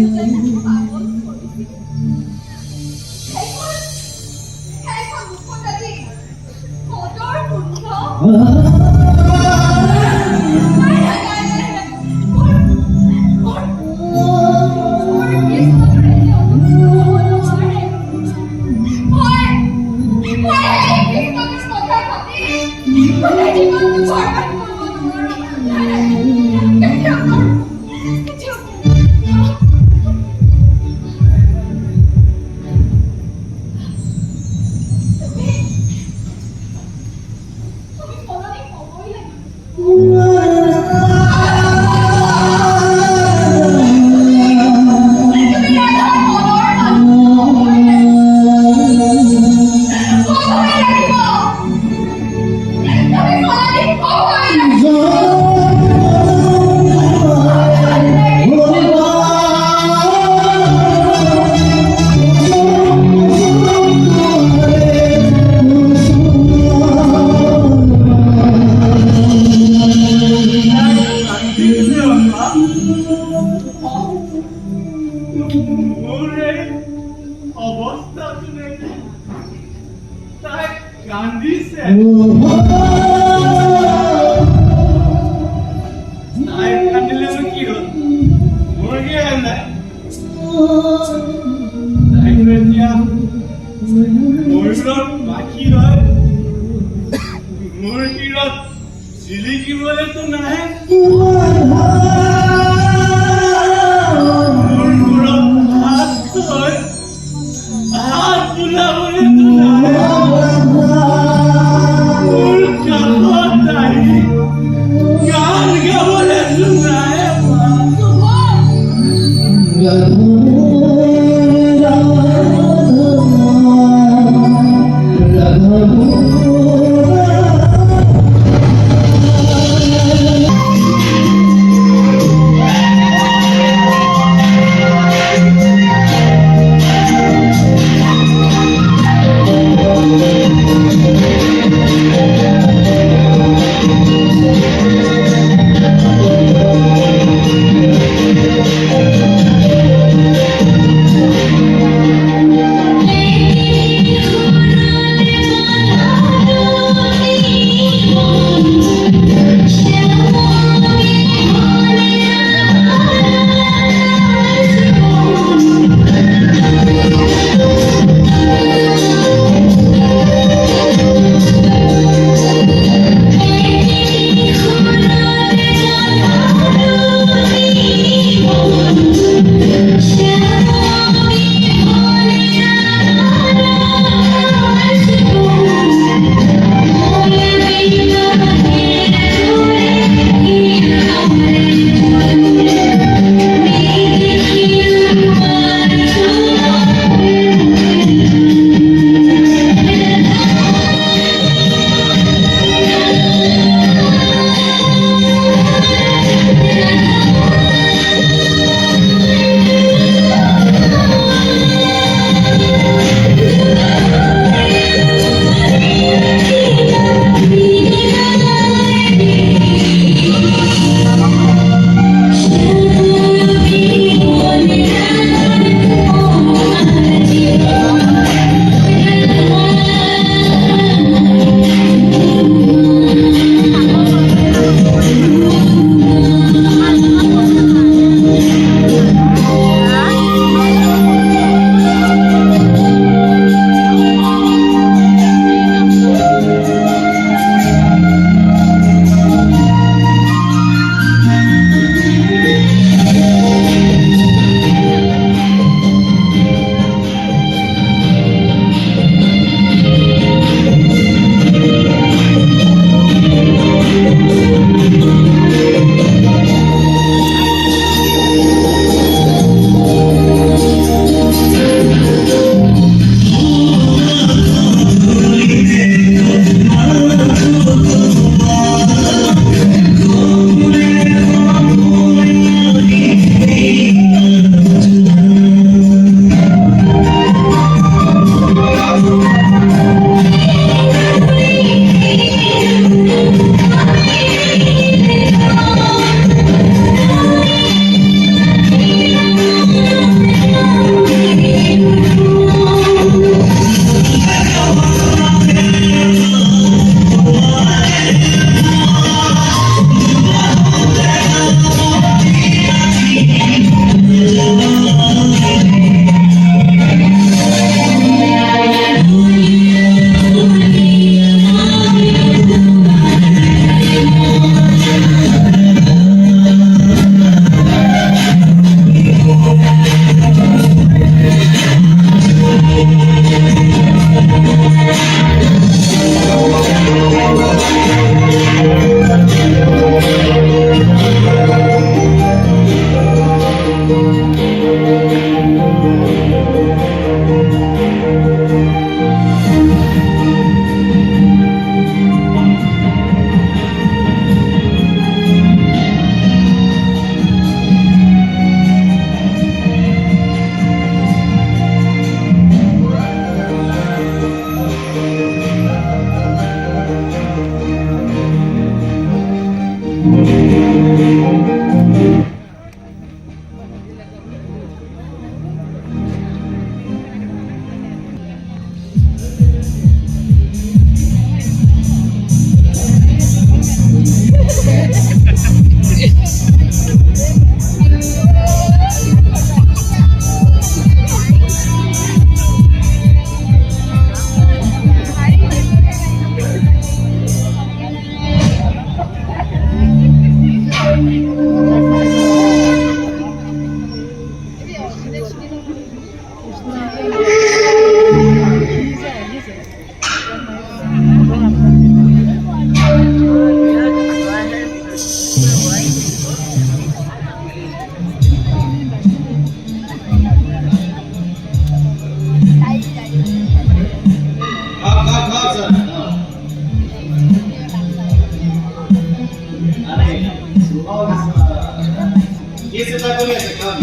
ये से तक नहीं है काम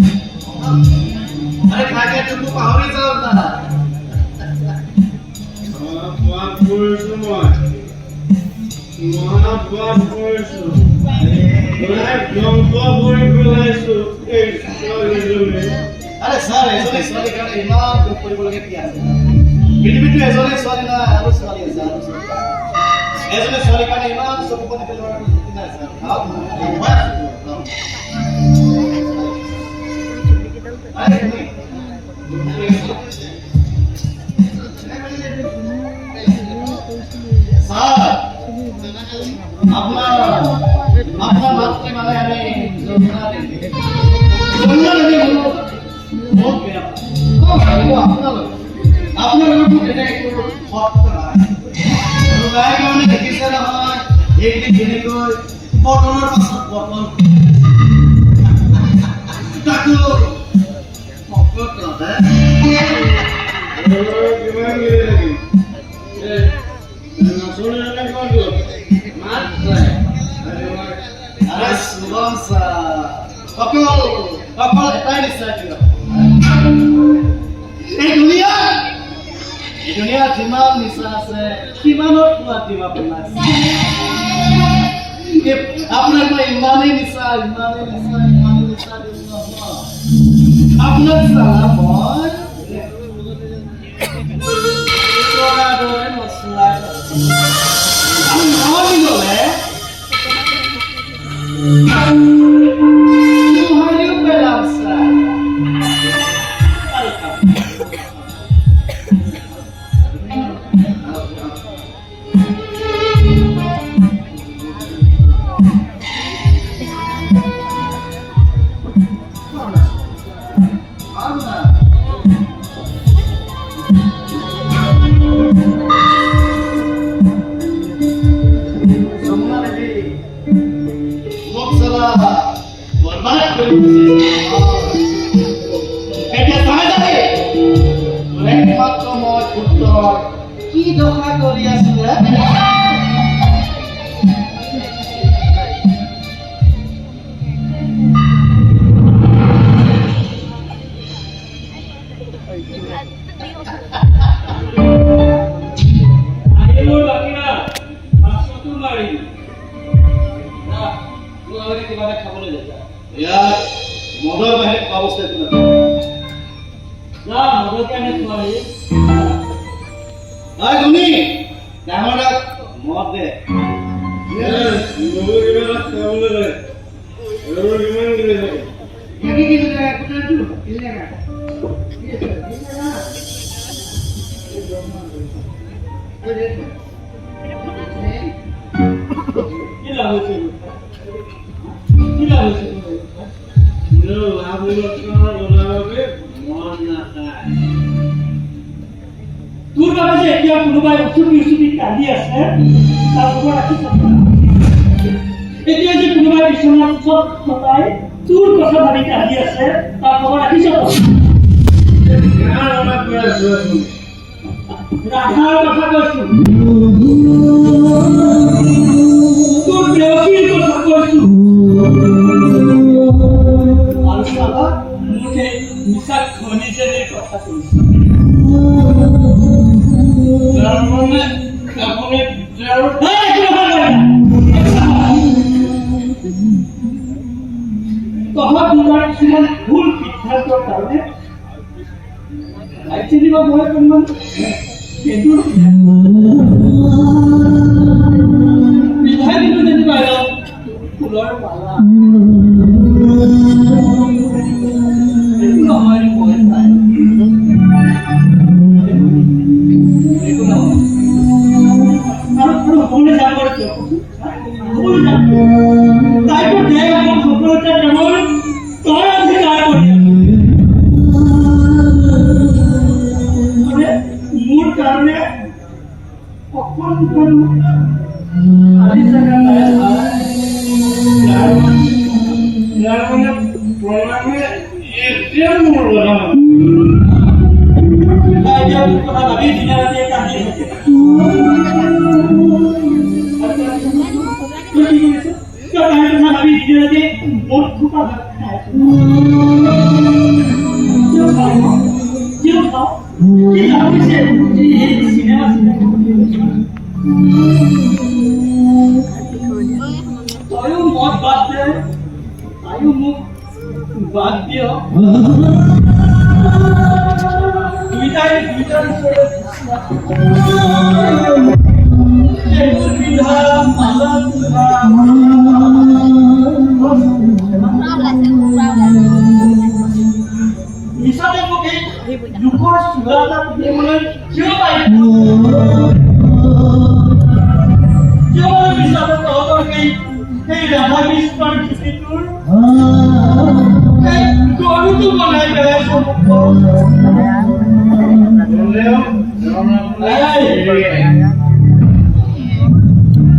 अरे खा के तुम पाहरी जाओ ना बाप पुरुष अरे सर ऐसे सॉरी कर इमाम ऊपर बोल के किया बिटी बिटी ऐसे सॉरी ना आरो सॉरी ऐसे सॉरी कर इमाम सब को निकल रहा है ना सर आप अपना मात्र माने हमें सुनना नहीं बहुत प्यारा अपना लोग को कहते हैं को बहुत करा है तो गाय का उन्हें देखी से रहा एक दिन देने को बॉटल और बॉटल ताकि पॉपकॉर्न करता है गिवन गिरेगी सोने ने कौन को मार अरे सुबह सा कपल टाइम स्टार्ट এই দুনিয়া যিমান নিচা আছে সিমানৰ সোৱাদ দিব আপোনাৰ মই ইমানেই নিচা আপোনাৰ চালা মই চৰাদৰে মছলা আমি নহয় গ'লে Tuhanyu belangsa. কি দখা কৰি আছিলে মদৰ বাহিৰে খোৱা বস্তু একো নাই মদৰ কাৰণে খোৱা Ay, Doli, ডাঙৰ মদ দে তোৰ বাবে যে এতিয়া কোনোবাই উচুপি কান্দি আছে তাৰ খবৰ ৰাখি এতিয়া যে কোনোবাই বিচনাত সদায় তোৰ কথা ভাবি কান্দি আছে তাৰ খবৰ ৰাখিছ ৰাধাৰ কথা কৈছো তোৰ দেৱকীৰ কথা কৈছো আৰু চাবা মোক এই মিছা খনিজেৰে কথা কৈছো Ramone, apone jaro. Tohar dunar kiman bhul siddhantor karone. Actually ba moi kaman edur. Bidhai ditu jedi pailo. Pulor pala. Edu amar moi tai. মনে যা করছো ভুল না তাই তো দেয় আমার সফলতা যেমন তার অধিকার করি মানে মূল কারণে কখন কোন আদি জায়গা যার মানে প্রণামে এর মূল বলা তাই যে কথা ভাবি দিনা রাতে কাটি থাকে Kau tetapi dia ni murku pada Dia tahu Dia habis di sinema Ayo mau baat deh Ayo mau baat dia Twitter Misalnya mungkin Lukas sudah mulai coba itu coba bisa tahu kayak Radha Mister itu kayak guru tuh mana yang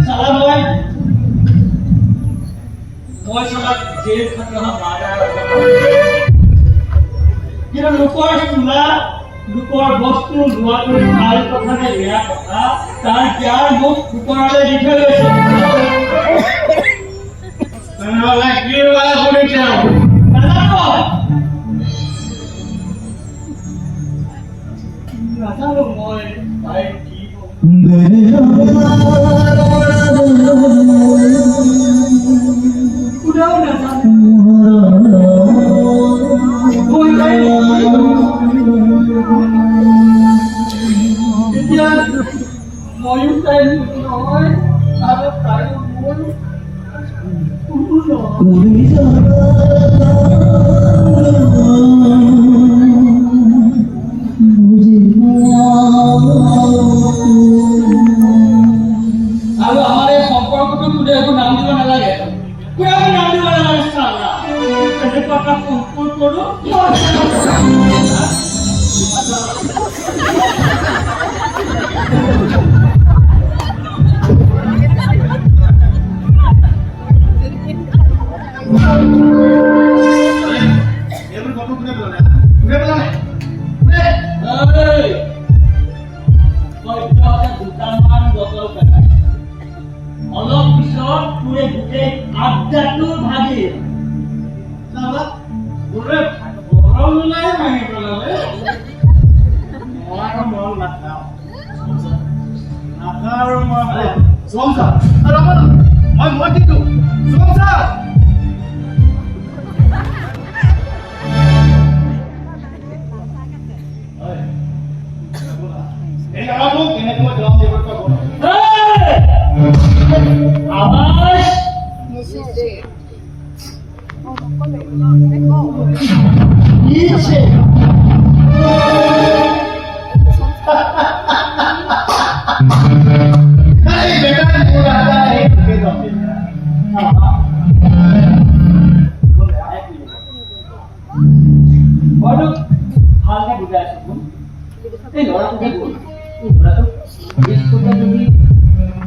salam boy salat jail khatna mara kira lukor sula lukor bostu luar hal কথা নে এয়া কথা তার জ্ঞান মুখ উপরালে লিখে রয়েছে তাহলে কি বলা বলেছে রাজা মই ভাই কি udah dia mau yutain noy ada tayo Kalau हमारे संपर्क तो मुझे को नाम दिवा ना लगे कोई को नाम दिवा ना लगे साला तेरे पापा को करो ये भी फोटो पूरे बोला অলপ পিছত পুরে গুটে আড্ডাটো ভাগে সালা পুরে গরম নাই ভাঙি পেলালে আমার মন নাখাও নাখার মানে সংসার আর আমার মই কিন্তু সংসার এই আমাকে কেনে তোমার জবাব দেব তো বলো Abbas Niche Hai beta pura hai ke dome Waduh halnya budaya suku orang tuh bol orang tuh diskusi jadi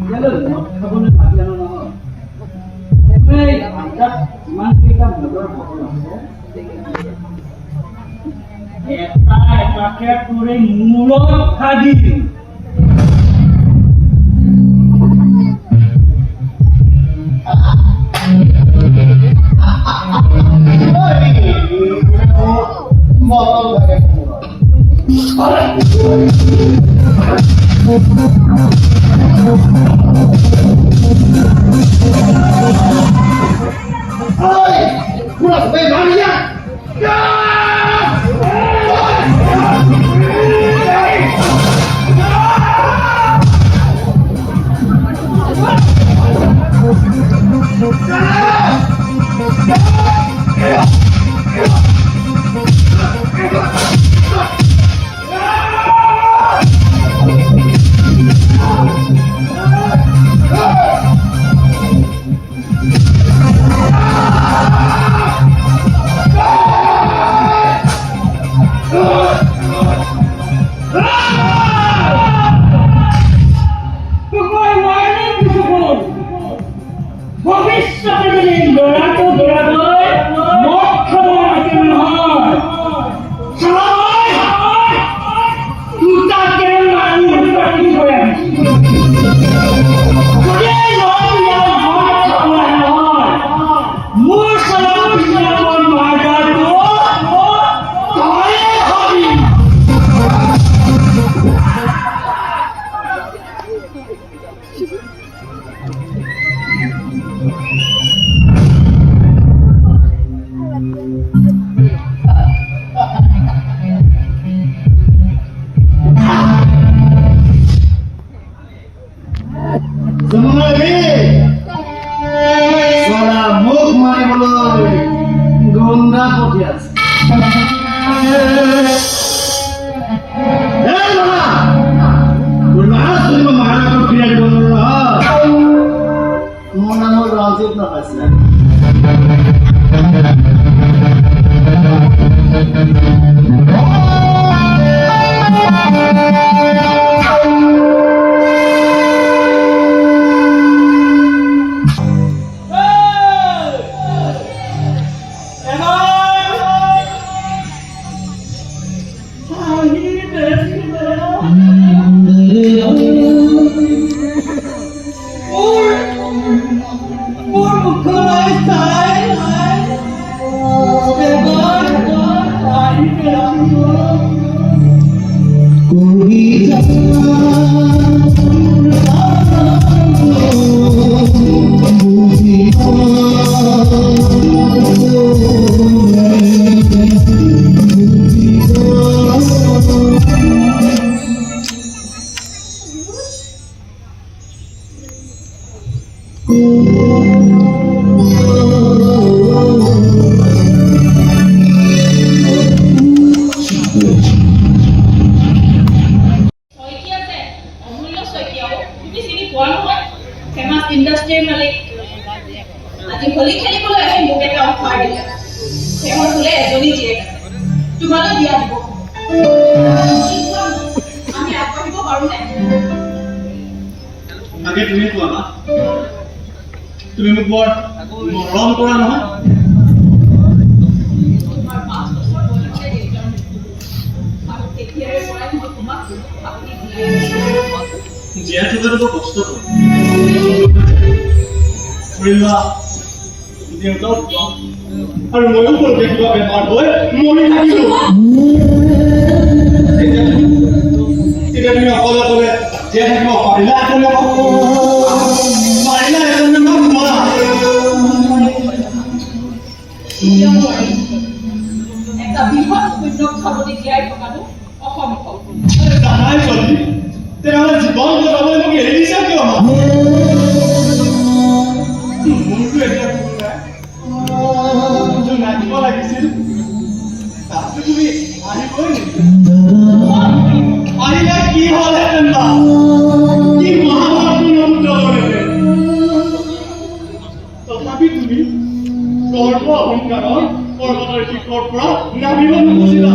Jalur, kamu nak mati anu nama. Hei, angkat mati kan betul betul. Eta pakai turing mulut Hahi. Motor bagai Hai, pulang ke Maria. Saikia যে অমূল্য শইকীয়াও তুমি চিনি পোৱা নহয় famous ইণ্ডাষ্ট্ৰীৰ মালিক আজি হোলী খেলিবলৈ আহি মোক এটা অফাৰ দিলে তেওঁৰ বোলে এজনী জীয়েক আছে তোমালৈ বিয়া দিব আমি আগবাঢ়িব পাৰোঁনে আগে তুমি কোৱা না তুমি মোক বৰ মৰম কৰা নহয় তোমাৰ 5 বছৰ বয়সতে দেউতাৰ মৃত্যু আৰু তেতিয়াৰে পৰাই মই তোমাক আপুনি জীয়াই থকাটো বৰ কষ্ট কৰে ধৰি লোৱা দেউতাও আৰু ময়ো সৰুতে কিবা বেমাৰ হৈ মৰি থাকিলো এতিয়া তুমি অকলে অকলে জীয়াই থাকিব পাৰিলা এজনে পাৰিলা এজনে মোক কোৱা এটা বৃহৎ শূন্যক খাবলৈ জীয়াই থকাটো অসম্ভৱ জানাই চলি তেনেহ'লে জীৱন বচাবলৈ মোক এৰি দিছা কিয় মোৰতো এতিয়া কোনো নাই নাচিব লাগিছিল তাততো তুমি আহিবই নেকি আহিলে কি হ'লহেঁতেন বা কি মহাভাৰতটো নমুদ্ৰ হ'লহেঁতেন তথাপি তুমি গৰ্ব অহংকাৰৰ পৰ্বতৰ শিখৰৰ পৰা নামিব নোখোজিলা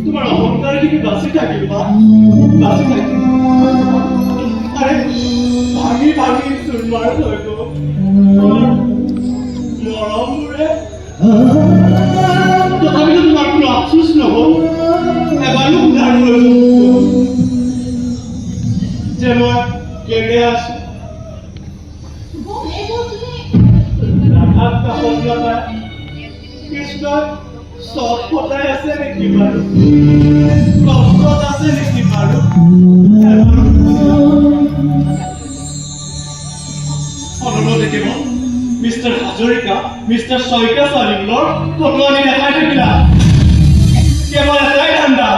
তোমাৰ অহংকাৰখিনি বাচি থাকিল বা বাচি থাকিল আৰে ভাঙি ভাঙি চুৰমাৰ হৈ গ'ল মৰমবোৰে তথাপিতো তোমাৰ কোনো আফচোচ নহ'ল এবাৰো উদ্ধাৰ কৰিলোঁ যে মই কেনে আছো ৰাধাক কাষত লগাই কৃষ্ণই চট ফটাই আছে নেকি বাৰু কষ্টত আছে নেকি বাৰু অনুৰোধ কেৱল মিষ্টাৰ হাজৰিকা মিষ্টাৰ শইকীয়া ছোৱালীবোৰৰ ফটো আনি দেখাই থাকিলা কেৱল এটাই ধান্দা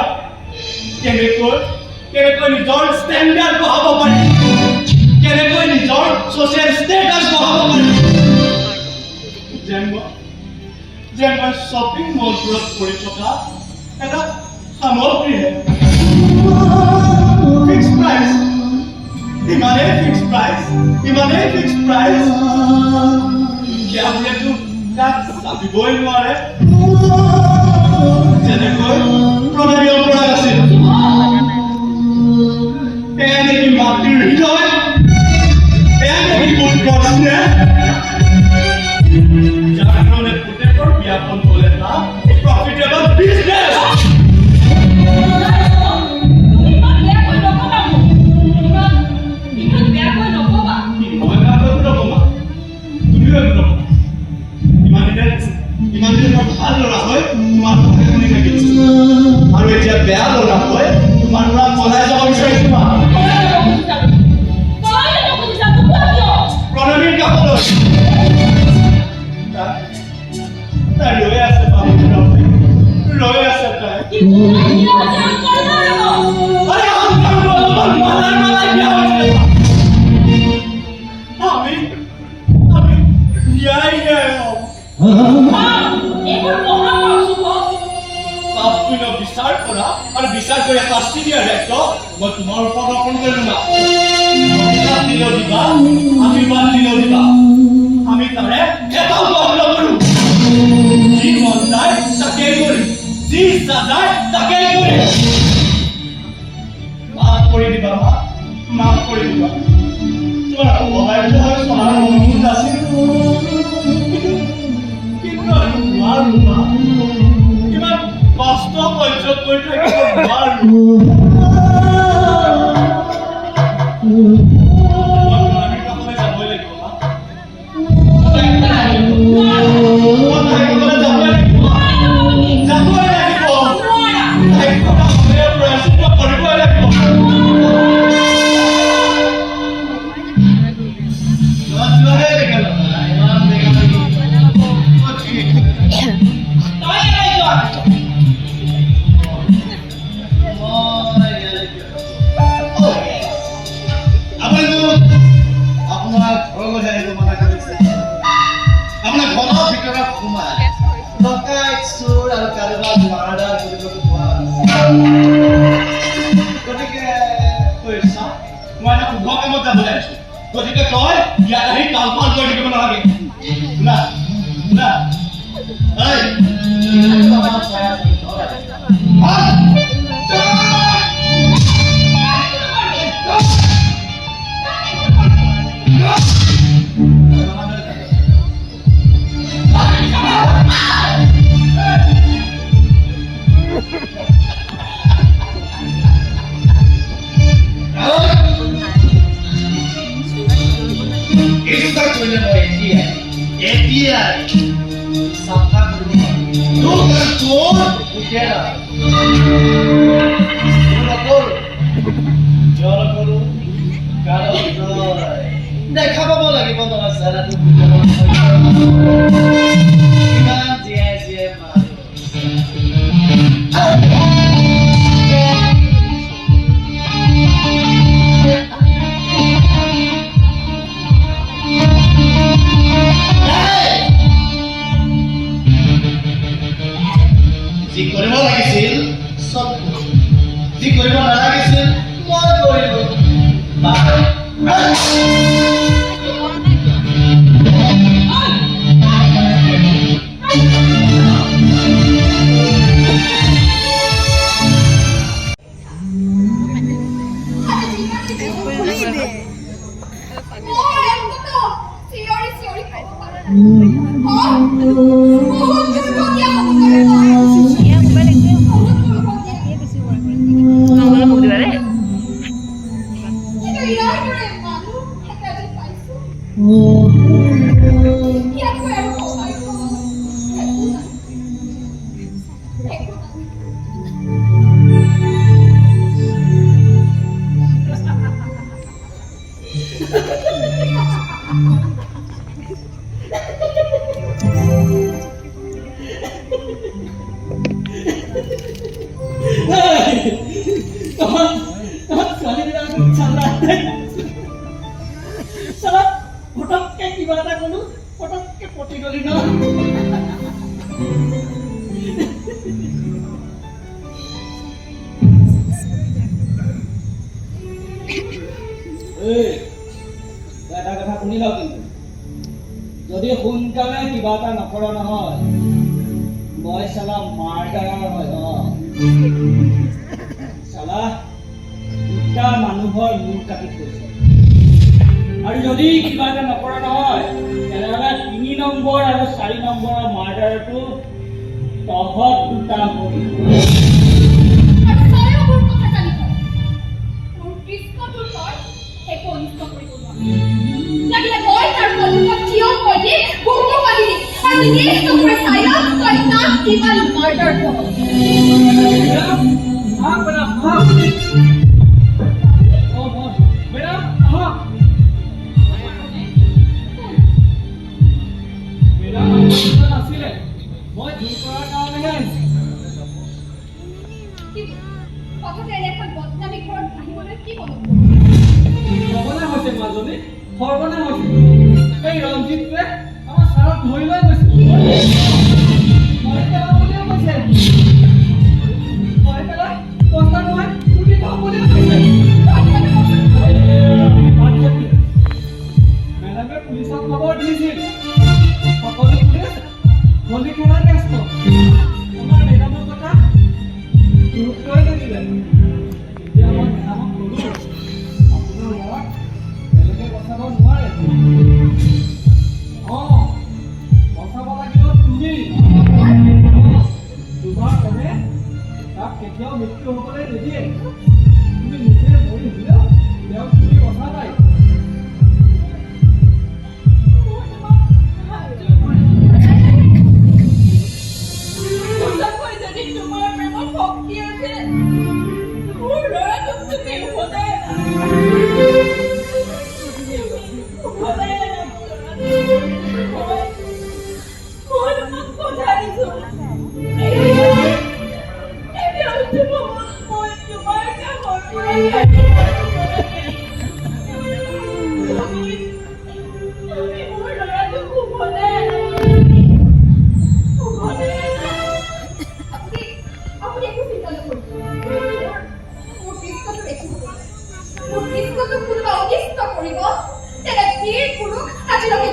কেনেকৈ নিজৰ ষ্টেণ্ডাৰ্ড বঢ়াব পাৰি কেনেকৈ নিজৰ ছ'চিয়েল ষ্টেটাছ বঢ়াব পাৰি যেন মই শ্বপিং মলবোৰত কৰি থকা এটা সামগ্ৰীহে ফিক্স প্ৰাইচ ইমানেই ফিক্স প্ৰাইচ ইয়াবোৰেতো তাক চাবিবই নোৱাৰে যেনেকৈ প্ৰণামী অপৰাধ আছিল এয়া নেকি মাতৃৰ হৃদয় এয়া নেকি মোৰ প্ৰশ্নে যাৰ কাৰণে পুতেকৰ বিয়াখন হ'লে এটা প্ৰফিটেবল বিজনেছ ইমান দিনে ভাল ল'ৰা হয় তোমাৰ কথা শুনি থাকিলোঁ আৰু এতিয়া বেয়া ল'ৰা হয় তোমাৰ পৰা পলাই যাব বিচাৰিছোঁ প্ৰণামীৰ কাষলৈ তাই ৰৈ আছে ৰৈ আছে তাই আমি ন্যায় বিচাৰ কৰা আৰু বিচাৰ কৰি শাস্তি দিয়াৰ দায়িত্ব মই তোমাৰ ওপৰত অৰ্পণ কৰিলো না দিলেও দিবা আশীৰ্বাদ দিলেও দিবা আমি তাৰে এটাও বন্ধ নকৰো যি মন যায় তাকেই কৰিম যি ইচ্ছা যায় তাকেই কৰিম মাফ কৰি দিবা মাফ কৰি দিবা তোমাৰ অভাগ্য হৈ চলাৰ মনোযোগ আছিল কিন্তু আৰু নোৱাৰো ইমান কষ্ট সহ্য কৰি থাকিব নোৱাৰো যাবই লাগিব তই এলাই যোৱা আপোনাৰ ঘৰৰ আহিব মানা কৰিছে আপোনাৰ ঘৰৰ ভিতৰত সোমাই ডকাইত চোৰ আৰু কাৰোবাক মাৰ্ডাৰ কৰিবলৈ কোৱা গতিকে কৈছ মই এটা শুভ কামত যাবলৈ আহিছো গতিকে তই ইয়াত আহি কালপাল কৰি থাকিব নালাগে শুনা শুনা দেখা পাব লাগিব তোমাৰ চেহেৰাটো ইমান জীয়াই জীয়াই যি কৰিব লাগিছিল চব যি কৰিব নালাগিছিল মই কৰিলো এটা কথা শুনি লওক কিন্তু যদি সোনকালে কিবা এটা নকৰা নহয় মই চালা মাৰ্ডাৰ হয় চালা দুটা মানুহৰ মূৰ কাটি থৈছে আৰু যদি কিবা এটা নকৰা নহয় তেনেহ'লে 3 নম্বৰ আৰু 4 নম্বৰৰ মাৰ্ডাৰটো তহত দুটা মৰিব লাগিলে মই তাৰ সন্মুখত থিয় হৈ দি বহুতো পালি আৰু নিজে চকুৰে চাই লওঁ তই তাক কিমান মাৰ্ডাৰ কৰ মই দূৰ কৰাৰ কাৰণেহে কথাতে এনেকৈ বদনামী ঘৰত আহিবলৈ কি ক'ব সৰ্বনাশ হৈছে মাজনী সৰ্বনাশ হৈছে এই ৰঞ্জিতটোৱে আমাৰ ছাৰক ধৰি লৈ গৈছে মেডামে পুলিচক খবৰ দিছিল সকলো পুলিচ হলি খেলাত ব্যস্ত আমাৰ মেডামৰ কথা গুৰুত্বই নিদিলে এতিয়া মই মেডামক ক'লো আপোনাৰ ল'ৰাক বেলেগে বচাব নোৱাৰে বচাব লাগিব তুমি তোমাৰ কমে তাক কেতিয়াও মৃত্যু হ'বলৈ নিদিয়ে তুমি নিজে মৰি দিলেও তেওঁক তুমি বচাবাই যদি তোমাৰ প্ৰেমত শক্তি আছে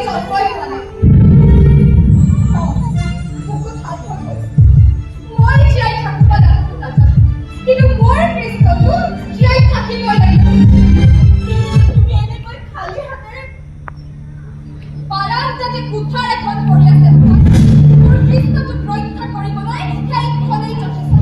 জন্মই হোৱা নাই বহুত সাৰ্থক হৈছে মই জীয়াই থাকো বা নাথাকো নাজানো কিন্তু মোৰ কৃষ্ণটো জীয়াই থাকিবই লাগিব তুমি এনেকৈ খালী হাতেৰে পাৰাত যাতে কুঠাৰ এখন পৰি আছে মোৰ কৃষ্ণটোক ৰক্ষা কৰিবলৈ সেইখনেই যথেষ্ট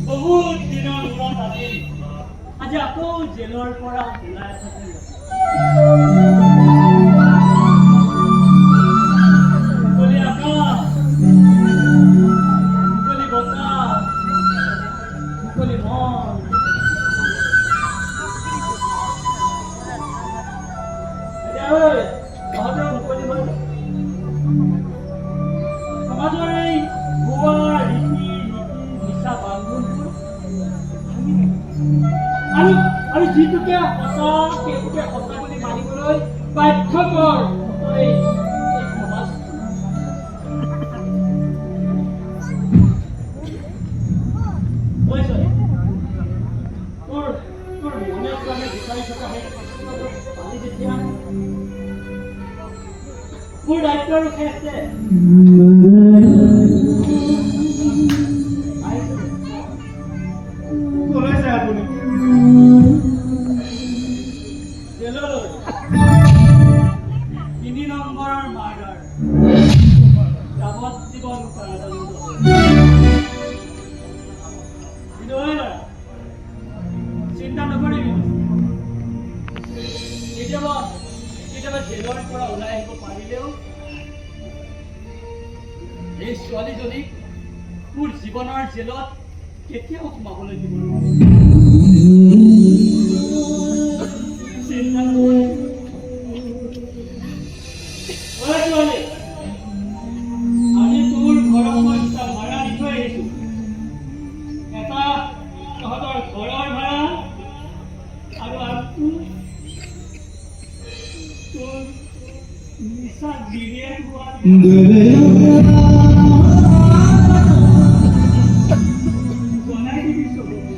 বহুত দিনৰ মূৰত আজি আকৌ জেলৰ পৰা ওলাই থাকে মুকলি আকাশ, মুকলি বতাহ, মুকলি মন। তহঁতেও মুকলি হৈ সমাজৰ এই ভুৱা ৰীতি নীতি মিছা বান্ধোনবোৰ আৰু যিটোকে সঁচা সেইটোকে সঁচা বুলি মানিবলৈ বাধ্য কৰ এই সমাজ। তোৰ মনে প্ৰাণে বিচাৰি থকা সেই পালি যেতিয়া মোৰ দায়িত্ব ৰখি আছে। আপুনি জেললৈ 3 নম্বৰৰ মাৰ্ডাৰ যাৱজ্জীৱন কাৰাদণ্ড। কিন্তু হয় ল'ৰা, চিন্তা নকৰিবি। কেতিয়াবা জেলৰ পৰা ওলাই আহিব পাৰিলেও এই ছোৱালীজনীক মোৰ জীৱনৰ জেলত কেতিয়াও সোমাবলৈ দিব নোৱাৰো। চিন্তা নকৰিবি। আজি তোৰ ঘৰৰ পইচা ভাড়া দি থৈ আহিছো। এটা তহঁতৰ ঘৰৰ ভাড়া আৰু আনটো তোৰ নিচা গিৰিয়েক হোৱাৰ জনাই দিবি চবকে।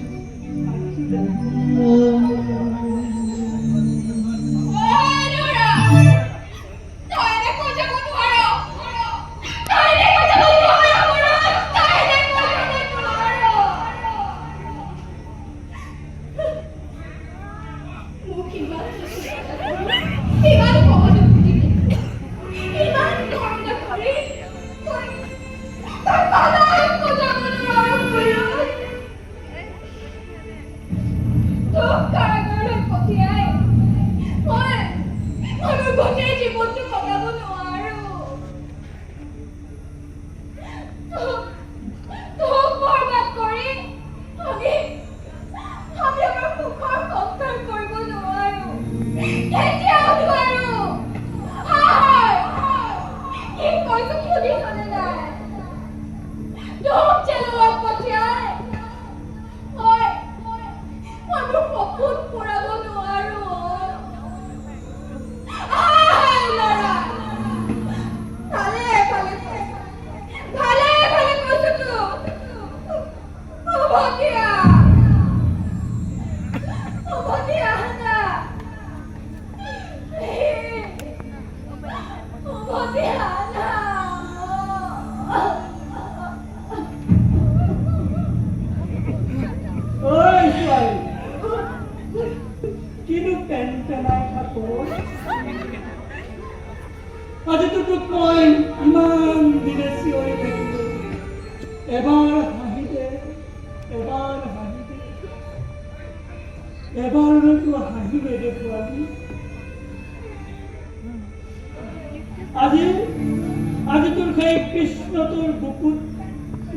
আজি তোৰ সেই কৃষ্ণ তোৰ বুকুত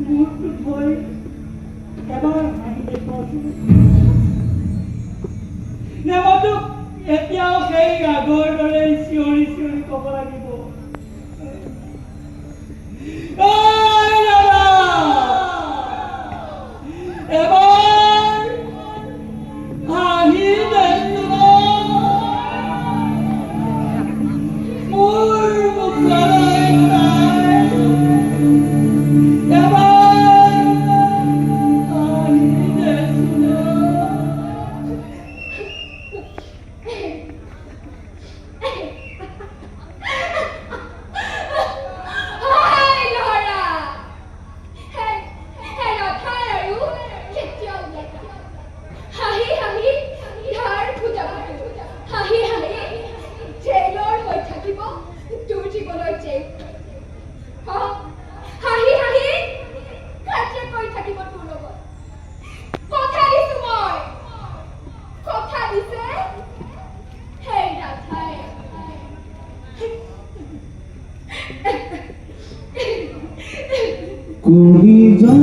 মূৰটো থৈ এবাৰ হাঁহি দেখুৱাইছো। নেমটোক এতিয়াও সেই আগৰ দৰে চিঞৰি চিঞৰি ক'ব লাগিব, এবাৰ হাঁহি দেখুৱা মোৰ মুখলৈ জীবন कोई जा